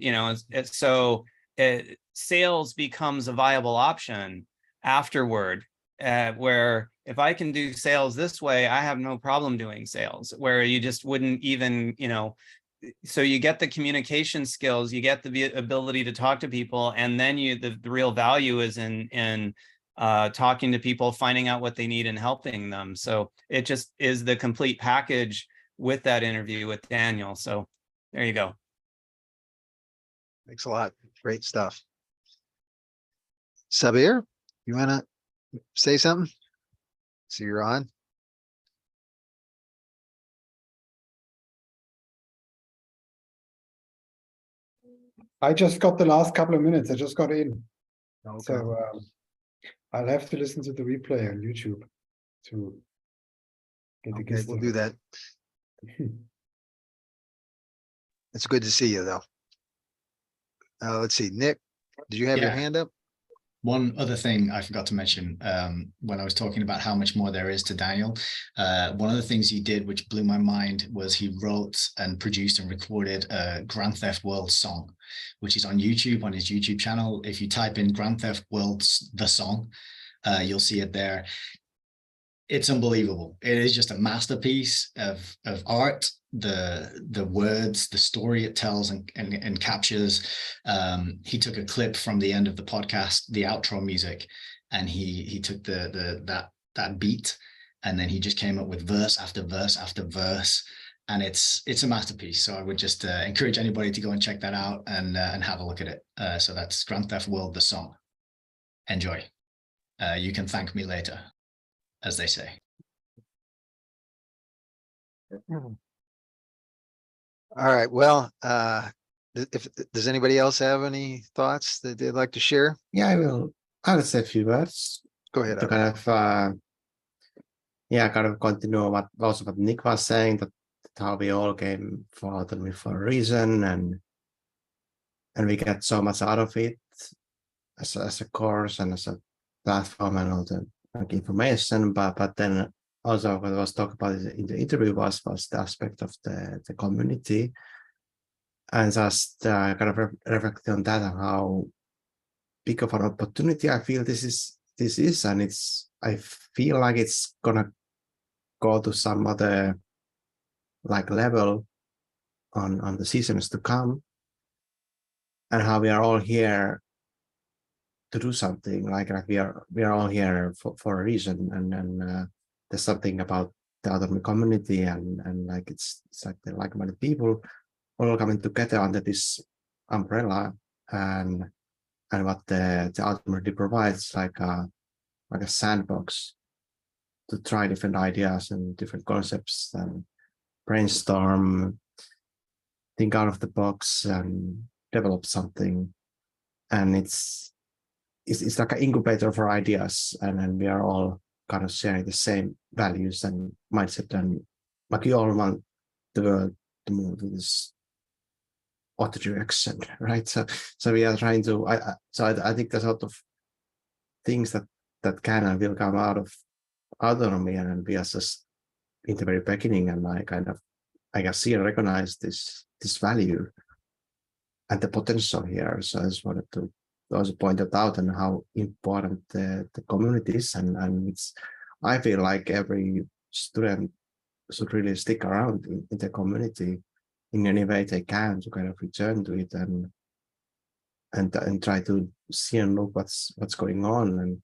sales becomes a viable option afterward, where if I can do sales this way, I have no problem doing sales, where you just wouldn't even, so you get the communication skills, you get the ability to talk to people, and then the real value is in talking to people, finding out what they need and helping them. So it just is the complete package with that interview with Daniel. So there you go. Thanks a lot. Great stuff. Sabir, you want to say something? So you're on. I just got the last couple of minutes. I just got in. Okay. So I'll have to listen to the replay on YouTube to get the gist. We'll do that. It's good to see you, though. Let's see, Nick, did you have your hand up? One other thing I forgot to mention when I was talking about how much more there is to Daniel, one of the things he did, which blew my mind, was he wrote and produced and recorded a Grand Theft World song, which is on YouTube, on his YouTube channel. If you type in Grand Theft World, the song, you'll see it there. It's unbelievable. It is just a masterpiece of art. The words, the story it tells and captures. He took a clip from the end of the podcast, the outro music, and he took that beat, and then he just came up with verse after verse after verse, and it's a masterpiece. So I would just encourage anybody to go and check that out and have a look at it. So that's Grand Theft World, the song. Enjoy. You can thank me later, as they say. All right. Well, does anybody else have any thoughts that they'd like to share? Yeah, I'll say a few words. Go ahead. To kind of yeah, kind of continue what Nick was saying, that how we all came for autonomy for a reason, and we get so much out of it as a course and as a platform and all the information. But then also what was talked about in the interview was the aspect of the community, and just kind of reflecting on that and how big of an opportunity I feel this is, and I feel like it's gonna go to some other like level on the seasons to come, and how we are all here to do something, like we are all here for a reason, and there's something about the autonomy community, and like it's like the like-minded people all coming together under this umbrella, and what the autonomy provides, like a sandbox to try different ideas and different concepts and brainstorm, think out of the box and develop something. And it's like an incubator for ideas, and we are all kind of sharing the same values and mindset, and like we all want the world to move to this auto direction, right? So we are trying to. I think there's a lot of things that can and will come out of autonomy, and we are just in the very beginning, and I can see and recognize this value and the potential here. So I just wanted to also point it out, and how important the community is, and it's, I feel like every student should really stick around in the community in any way they can, to kind of return to it and try to see and look what's going on. And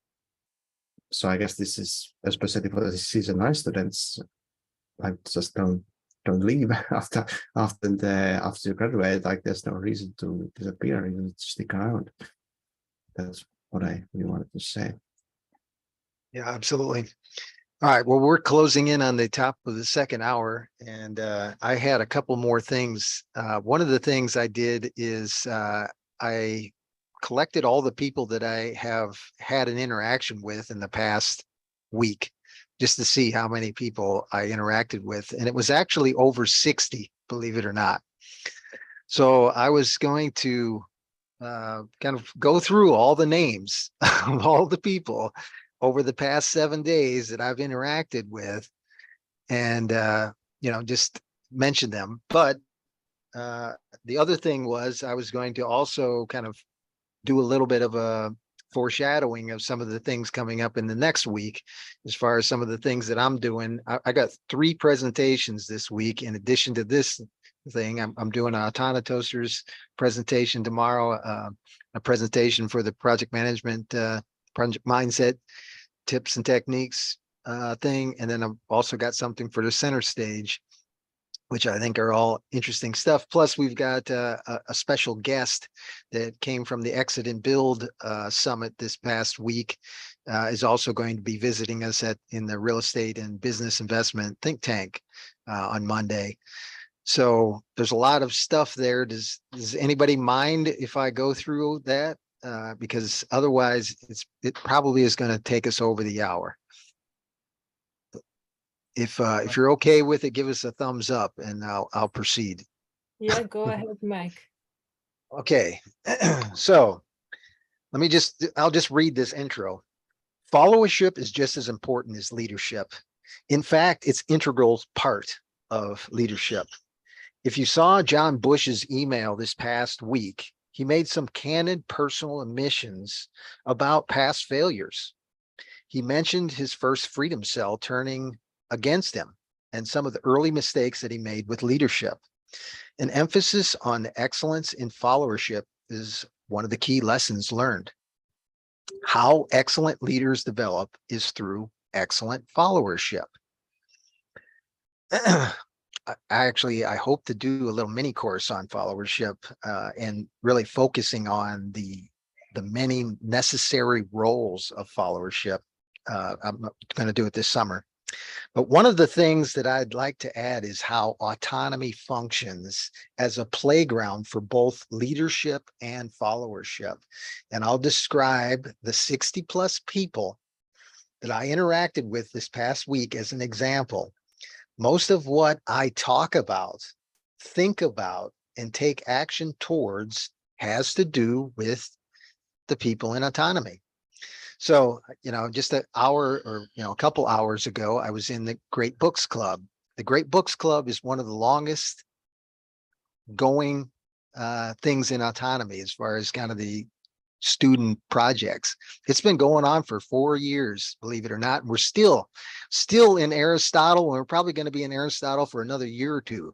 so I guess this is especially for the season 9 students, like just don't leave after you graduate. Like there's no reason to disappear, you need to stick around. That's what I really wanted to say. Yeah, absolutely. All right, well, we're closing in on the top of the second hour, and I had a couple more things. One of the things I did is I collected all the people that I have had an interaction with in the past week, just to see how many people I interacted with. And it was actually over 60, believe it or not. So I was going to kind of go through all the names of all the people over the past 7 days that I've interacted with, and just mention them. But the other thing was, I was going to also kind of do a little bit of a foreshadowing of some of the things coming up in the next week, as far as some of the things that I'm doing. I got 3 presentations this week in addition to this thing. I'm doing a Autonomy Toasters presentation tomorrow, a presentation for the project management, project mindset tips and techniques thing, and then I've also got something for the center stage, which I think are all interesting stuff. Plus, we've got a special guest that came from the Exit and Build Summit this past week, is also going to be visiting us in the real estate and business investment think tank on Monday. So there's a lot of stuff there. Does anybody mind if I go through that? Because otherwise it probably is going to take us over the hour. If you're okay with it, give us a thumbs up and I'll proceed. Yeah, go ahead, Mike. Okay. So I'll just read this intro. Followership is just as important as leadership. In fact, it's integral part of leadership. If you saw John Bush's email this past week, he made some candid personal admissions about past failures. He mentioned his first Freedom Cell turning against him and some of the early mistakes that he made with leadership. An emphasis on excellence in followership is one of the key lessons learned. How excellent leaders develop is through excellent followership. I hope to do a little mini course on followership and really focusing on the many necessary roles of followership. I'm going to do it this summer. But one of the things that I'd like to add is how autonomy functions as a playground for both leadership and followership. And I'll describe the 60 plus people that I interacted with this past week as an example, most of what I talk about, think about, and take action towards has to do with the people in autonomy. So, just an hour or, a couple hours ago, I was in the Great Books Club. The Great Books Club is one of the longest going things in autonomy as far as kind of the student projects. It's been going on for 4 years, believe it or not. We're still in Aristotle, and we're probably going to be in Aristotle for another year or two.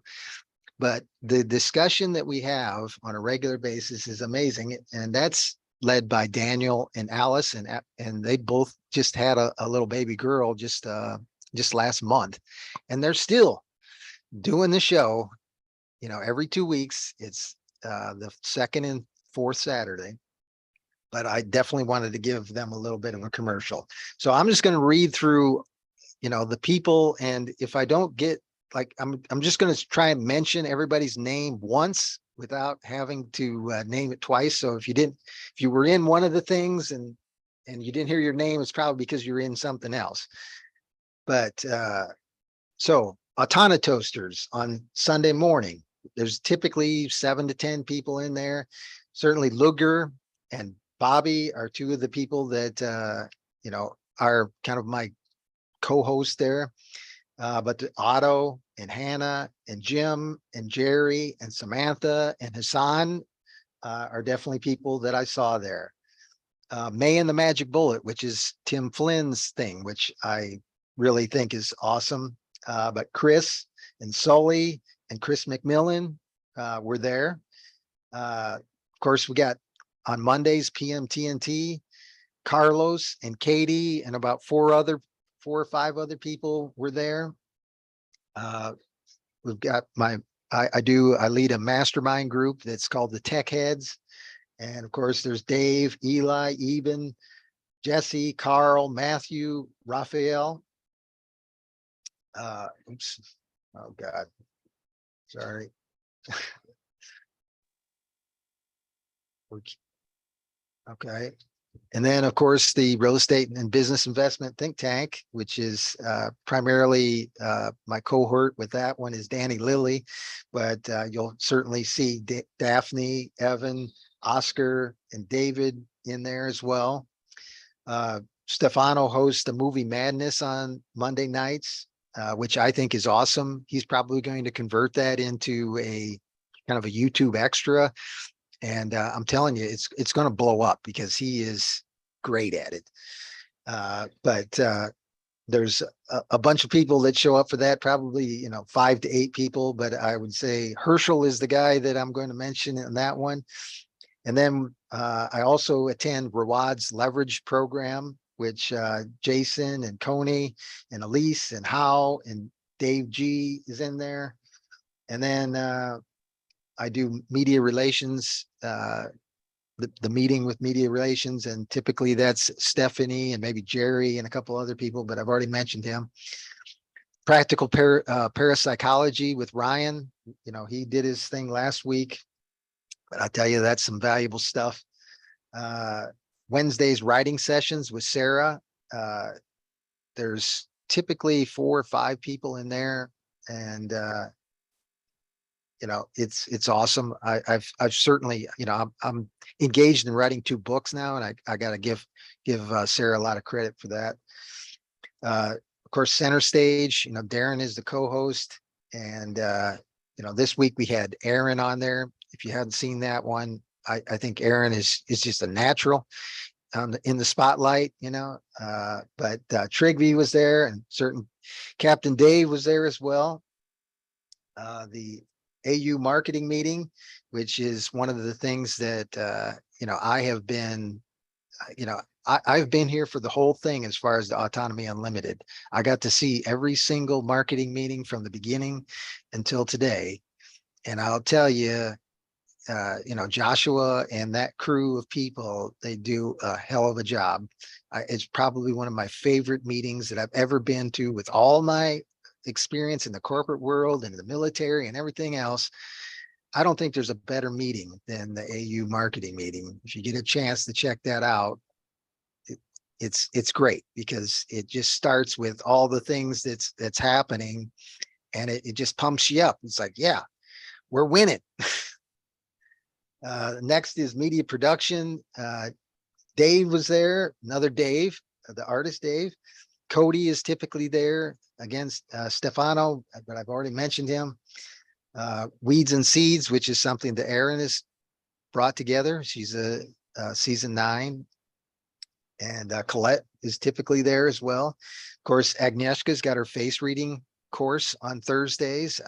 But the discussion that we have on a regular basis is amazing. And that's led by Daniel and Alice, and they both just had a little baby girl just last month, and they're still doing the show, every 2 weeks. It's the second and fourth Saturday. But I definitely wanted to give them a little bit of a commercial. So I'm just going to read through, the people. And if I don't get, I'm just going to try and mention everybody's name once without having to name it twice. So if you were in one of the things and you didn't hear your name, it's probably because you're in something else. But so Autonotoasters on Sunday morning, there's typically 7 to 10 people in there. Certainly Luger and Bobby are two of the people that, are kind of my co-host there. But Otto and Hannah and Jim and Jerry and Samantha and Hassan are definitely people that I saw there. May and the Magic Bullet, which is Tim Flynn's thing, which I really think is awesome. But Chris and Sully and Chris McMillan were there. Of course, we got on Mondays, PMTNT, Carlos and Katie and about 4 or 5 other people were there. We've got I lead a mastermind group that's called the Tech Heads. And of course, there's Dave, Eli, Eben, Jesse, Carl, Matthew, Raphael. Oops. Oh God. Sorry. Okay. And then, of course, the real estate and business investment think tank, which is primarily my cohort with that one is Danny Lilly, but you'll certainly see Daphne, Evan, Oscar, and David in there as well. Stefano hosts the Movie Madness on Monday nights, which I think is awesome. He's probably going to convert that into a kind of a YouTube extra. And I'm telling you, it's going to blow up because he is great at it. But there's a bunch of people that show up for that, probably, 5 to 8 people. But I would say Herschel is the guy that I'm going to mention in that one. And then I also attend Rawad's Leverage program, which Jason and Coney and Elise and Howe and Dave G is in there. And then I do media relations, the meeting with media relations, and typically that's Stephanie and maybe Jerry and a couple other people, but I've already mentioned him. Practical parapsychology with Ryan. He did his thing last week, but I tell you, that's some valuable stuff. Wednesday's writing sessions with Sarah. There's typically 4 or 5 people in there, and it's awesome. I've certainly, I'm engaged in writing 2 books now, and I got to give Sarah a lot of credit for that. Of course, Center Stage, Darren is the co-host, and this week we had Aaron on there. If you haven't seen that one, I think Aaron is just a natural in the spotlight, but Trigby was there, and certain Captain Dave was there as well. The AU marketing meeting, which is one of the things that, I have been, I've been here for the whole thing as far as the Autonomy Unlimited. I got to see every single marketing meeting from the beginning until today. And I'll tell you, Joshua and that crew of people, they do a hell of a job. It's probably one of my favorite meetings that I've ever been to with all my experience in the corporate world and the military and everything else. I don't think there's a better meeting than the AU marketing meeting. If you get a chance to check that out, it's great because it just starts with all the things that's happening, and it just pumps you up. It's like, yeah, we're winning. Next is media production. Dave was there, another Dave, the artist Dave. Cody is typically there against Stefano, but I've already mentioned him. Weeds and Seeds, which is something that Erin has brought together. She's a season 9. And Colette is typically there as well. Of course, Agnieszka's got her face reading course on Thursdays.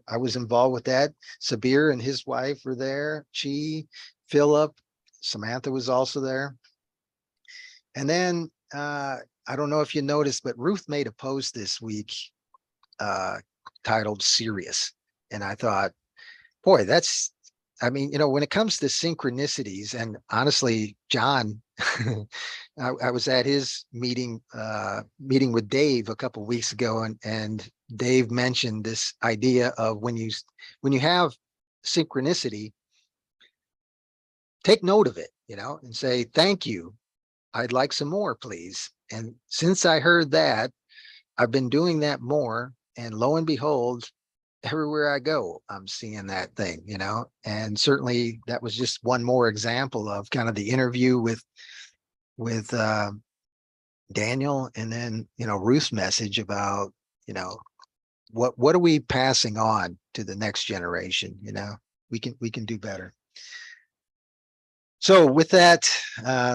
I was involved with that. Sabir and his wife were there. Chi, Philip, Samantha was also there. And then I don't know if you noticed, but Ruth made a post this week titled Serious. And I thought, boy, I mean, when it comes to synchronicities, and honestly, John, I was at his meeting with Dave a couple of weeks ago, and Dave mentioned this idea of when you have synchronicity, take note of it, and say, thank you. I'd like some more, please. And since I heard that, I've been doing that more, and lo and behold, everywhere I go, I'm seeing that thing, and certainly that was just one more example of kind of the interview with Daniel, and then, Ruth's message about, what are we passing on to the next generation? We can do better. So with that,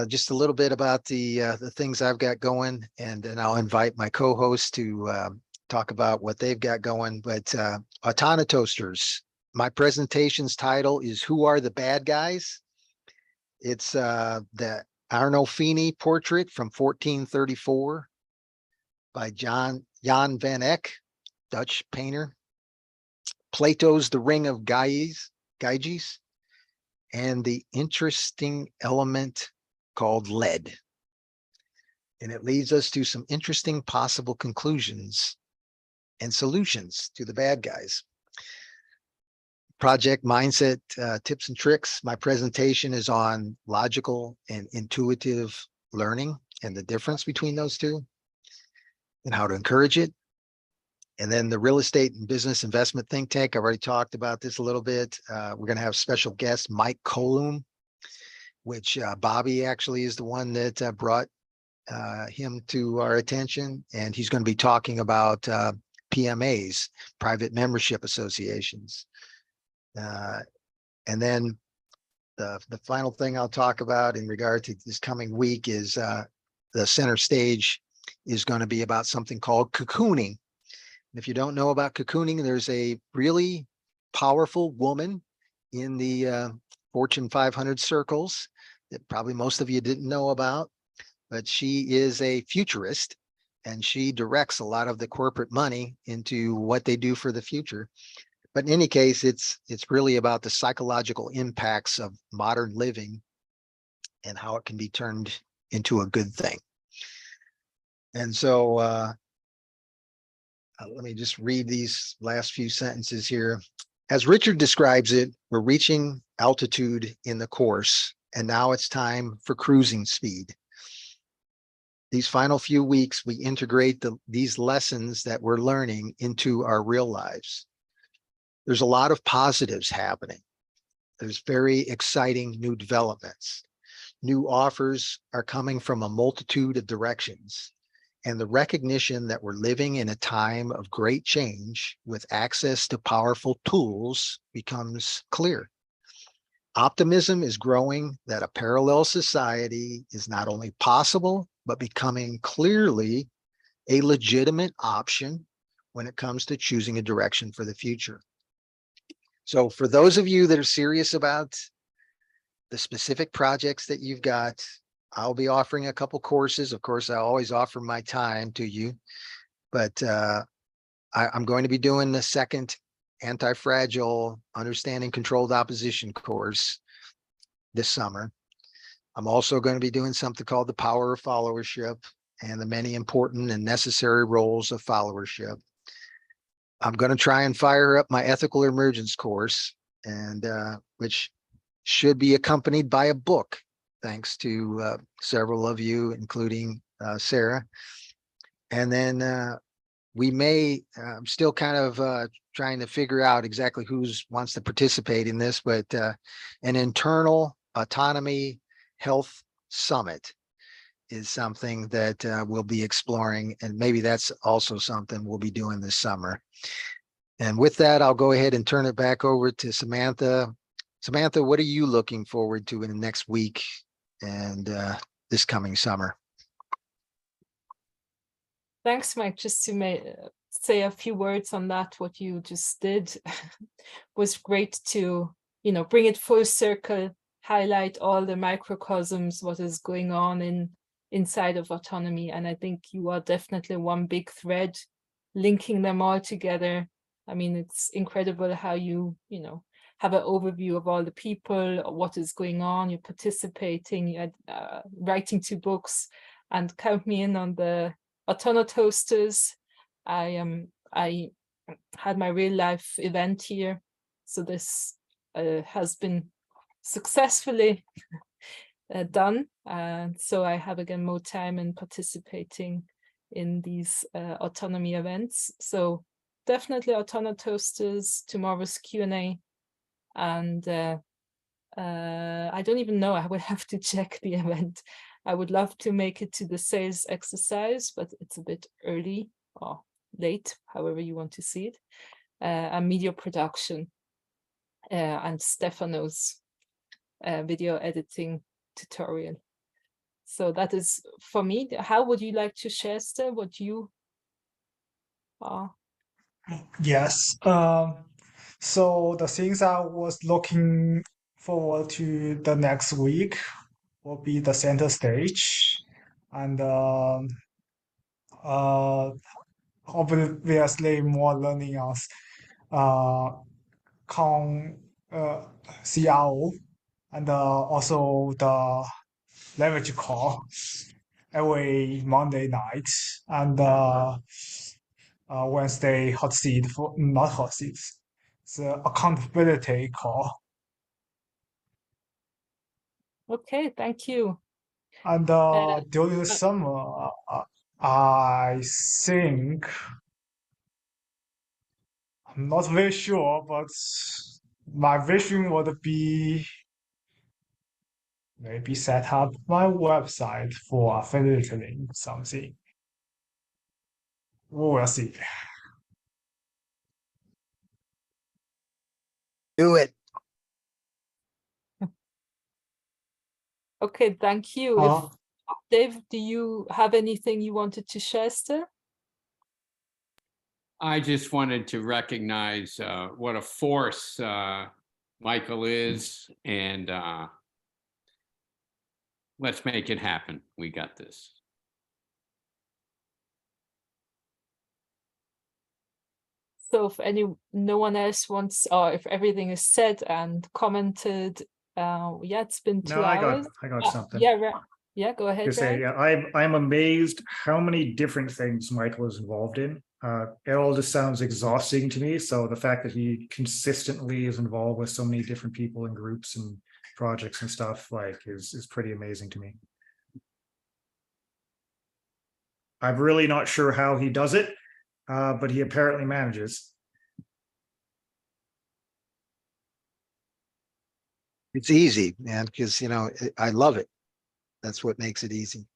just a little bit about the things I've got going, and then I'll invite my co-host to talk about what they've got going. But Autonotosters, my presentation's title is Who Are the Bad Guys? It's the Arnolfini portrait from 1434 by Jan van Eyck, Dutch painter. Plato's The Ring of Gyges, and the interesting element called lead. And it leads us to some interesting possible conclusions and solutions to the bad guys. Project mindset tips and tricks. My presentation is on logical and intuitive learning and the difference between those two and how to encourage it. And then the real estate and business investment think tank. I've already talked about this a little bit. We're going to have special guest Mike Colum, which Bobby actually is the one that brought him to our attention. And he's going to be talking about PMAs, private membership associations. And then the final thing I'll talk about in regard to this coming week is the center stage is going to be about something called cocooning. If you don't know about cocooning, there's a really powerful woman in the Fortune 500 circles that probably most of you didn't know about, but she is a futurist, and she directs a lot of the corporate money into what they do for the future. But in any case, it's really about the psychological impacts of modern living and how it can be turned into a good thing. And so let me just read these last few sentences here. As Richard describes it, we're reaching altitude in the course, and now it's time for cruising speed. These final few weeks, we integrate these lessons that we're learning into our real lives. There's a lot of positives happening. There's very exciting new developments. New offers are coming from a multitude of directions. And the recognition that we're living in a time of great change with access to powerful tools becomes clear. Optimism is growing that a parallel society is not only possible, but becoming clearly a legitimate option when it comes to choosing a direction for the future. So for those of you that are serious about the specific projects that you've got, I'll be offering a couple courses. Of course, I always offer my time to you, but I'm going to be doing the second Anti-Fragile Understanding Controlled Opposition course this summer. I'm also going to be doing something called the Power of Followership and the many important and necessary roles of followership. I'm going to try and fire up my Ethical Emergence course, and which should be accompanied by a book, thanks to several of you, including Sarah. And then we may, I'm still kind of trying to figure out exactly wants to participate in this, but an internal autonomy health summit is something that we'll be exploring. And maybe that's also something we'll be doing this summer. And with that, I'll go ahead and turn it back over to Samantha. Samantha, what are you looking forward to in the next week and this coming summer? Thanks, Mike. Just to say a few words on that, what you just did was great to, bring it full circle, highlight all the microcosms, what is going on inside of autonomy. And I think you are definitely one big thread linking them all together. I mean, it's incredible how you have an overview of all the people, what is going on, you're participating, you're writing 2 books, and count me in on the AutonoToasters. I had my real life event here, so this has been successfully done. So I have again more time in participating in these autonomy events. So definitely AutonoToasters, tomorrow's Q&A, and I don't even know, I will have to check the event. I would love to make it to the sales exercise, but it's a bit early or late, however you want to see it. And media production and Stefano's video editing tutorial. So that is for me. How would you like to share, Steph, what you are? Yes. So the things I was looking forward to the next week will be the center stage, and obviously more learning on CRO, and also the leverage call every Monday night, and Wednesday hot seat not hot seats, the accountability call. Okay, thank you. And during the summer, I think, I'm not very sure, but my vision would be maybe set up my website for affiliating something. We'll see. Do it. Okay, thank you. Dave, do you have anything you wanted to share still? I just wanted to recognize what a force Michael is, and let's make it happen. We got this. So if no one else wants, or if everything is said and commented, yeah, it's been 2 hours. I got something. Yeah, right. Yeah, go ahead. I'm amazed how many different things Michael is involved in. It all just sounds exhausting to me. So the fact that he consistently is involved with so many different people and groups and projects and stuff is pretty amazing to me. I'm really not sure how he does it, but he apparently manages. It's easy, man, because I love it. That's what makes it easy.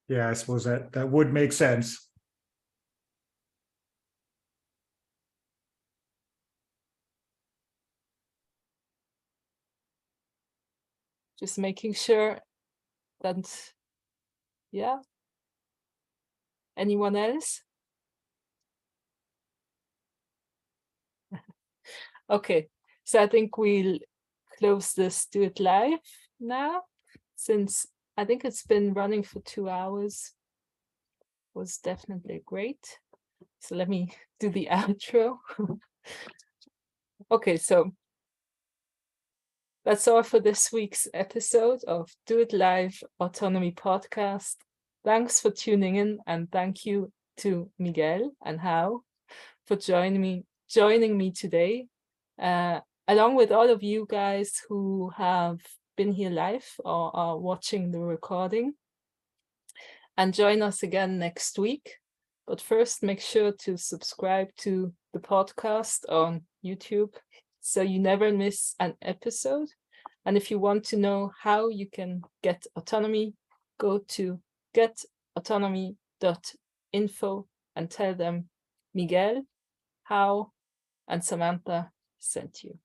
Yeah, I suppose that would make sense. Just making sure that, yeah. Anyone else? Okay, so I think we'll close this Do It Live now, since I think it's been running for 2 hours. It was definitely great. So let me do the outro. Okay, so that's all for this week's episode of Do It Live Autonomy Podcast. Thanks for tuning in, and thank you to Miguel and Hao for joining me today, along with all of you guys who have been here live or are watching the recording. and join us again next week. But first, make sure to subscribe to the podcast on YouTube so you never miss an episode. And if you want to know how you can get autonomy, go to getautonomy.info and tell them Miguel, How, and Samantha sent you.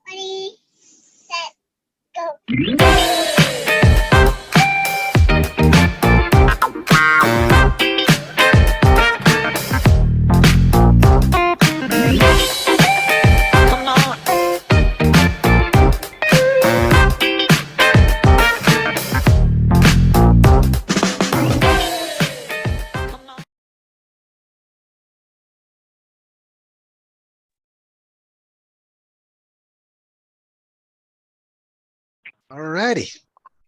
Ready, set, go. All righty.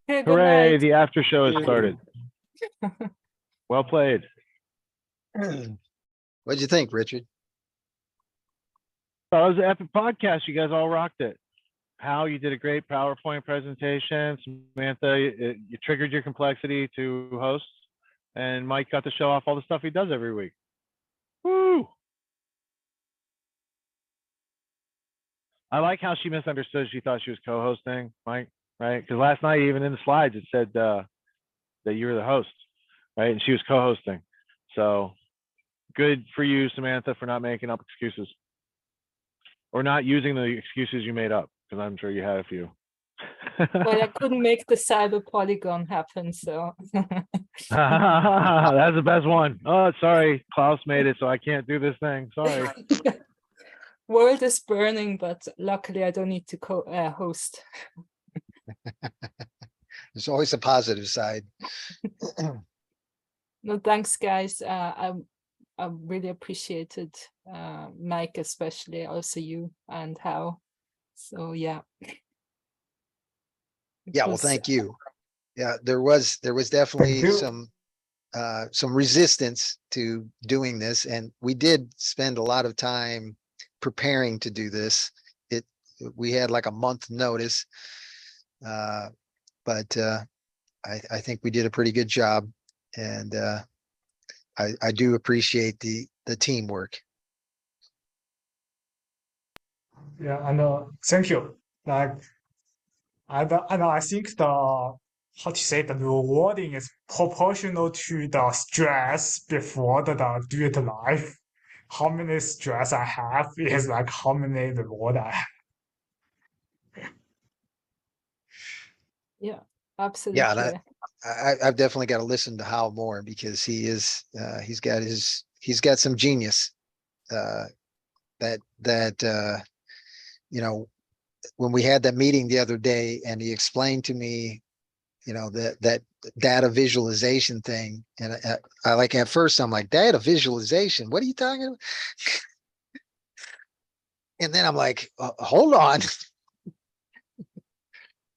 Good Hooray, night. the after show has started. Well played. What'd you think, Richard? That was an epic podcast. You guys all rocked it. Hal, you did a great PowerPoint presentation. Samantha, you triggered your complexity to host. And Mike got to show off all the stuff he does every week. Woo! I like how she misunderstood. She thought she was co-hosting, Mike, right? Because last night, even in the slides, it said that you were the host, right? And she was co-hosting. So good for you, Samantha, for not making up excuses. Or not using the excuses you made up, because I'm sure you had a few. Well, I couldn't make the cyber polygon happen, so. That's the best one. Oh, sorry, Klaus made it, so I can't do this thing. Sorry. World is burning, but luckily I don't need to host. There's always a positive side. No, thanks, guys. I really appreciated Mike, especially, also you and How. So yeah. Yeah, well, thank you. Yeah, there was definitely some resistance to doing this, and we did spend a lot of time preparing to do this. We had like a month notice, but I think we did a pretty good job, and I do appreciate the teamwork. Yeah, and thank you. Like, and I think the how to say the rewarding is proportional to the stress before the do it live. How many stress I have is like how many reward I have. Yeah, absolutely. Yeah, and I've definitely got to listen to Hal more, because he's got some genius that you know, when we had that meeting the other day and he explained to me, you know, that data visualization thing, and I like, at first I'm like, data visualization, what are you talking about? And then I'm like, hold on.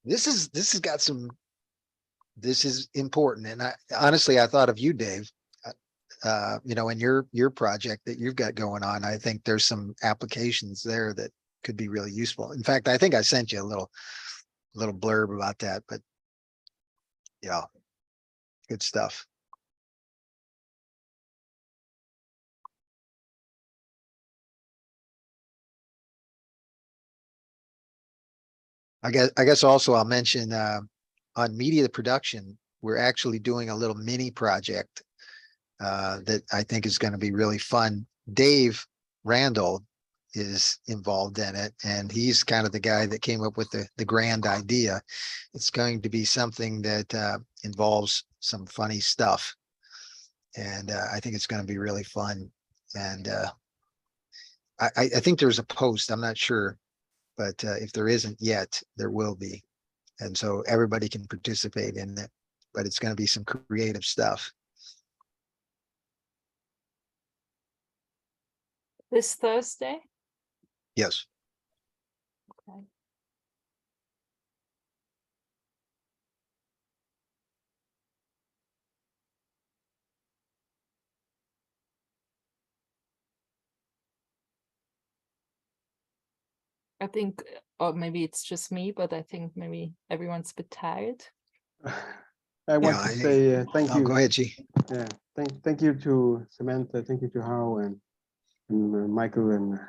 This is important. And I honestly, I thought of you, Dave, you know, in your project that you've got going on. I think there's some applications there that could be really useful. In fact, I think I sent you a little blurb about that, but yeah, good stuff. I guess also I'll mention on media production, we're actually doing a little mini project that I think is going to be really fun. Dave Randall is involved in it, and he's kind of the guy that came up with the grand idea. It's going to be something that involves some funny stuff, and I think it's going to be really fun. And I think there's a post, I'm not sure, but if there isn't yet, there will be. And so everybody can participate in it, but it's going to be some creative stuff. This Thursday? Yes. Okay. I think, or maybe it's just me, but I think maybe everyone's a bit tired. I want to say thank you. Go ahead, G. Yeah, thank you to Samantha, thank you to Hao and Michael, and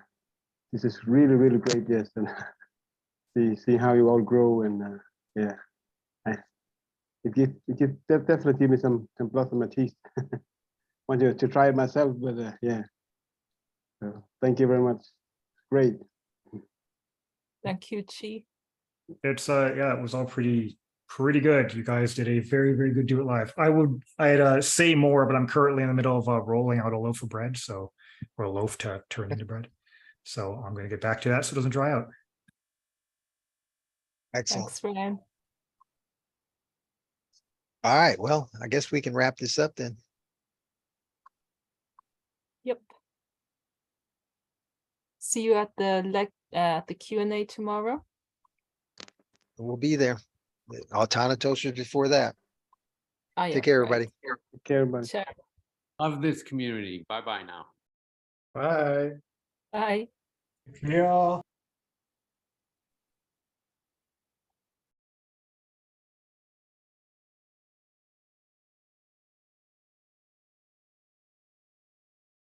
this is really great. Yes, and see how you all grow, and yeah, it definitely give me some blood on my teeth. Want to try it myself, but yeah. So thank you very much. Great. Thank you, Chi. It's yeah, it was all pretty good. You guys did a very good do it live. I'd say more, but I'm currently in the middle of rolling out a loaf of bread, so, or a loaf to turn into bread. So I'm gonna get back to that so it doesn't dry out. Excellent. Thanks, Ryan. All right, well, I guess we can wrap this up then. Yep. See you at the Q&A tomorrow. We'll be there. Autonomous before that. Oh, yeah, Take care, right. everybody. Take care, everybody. Sure. Love this community. Bye-bye now. Bye. Bye. Yeah.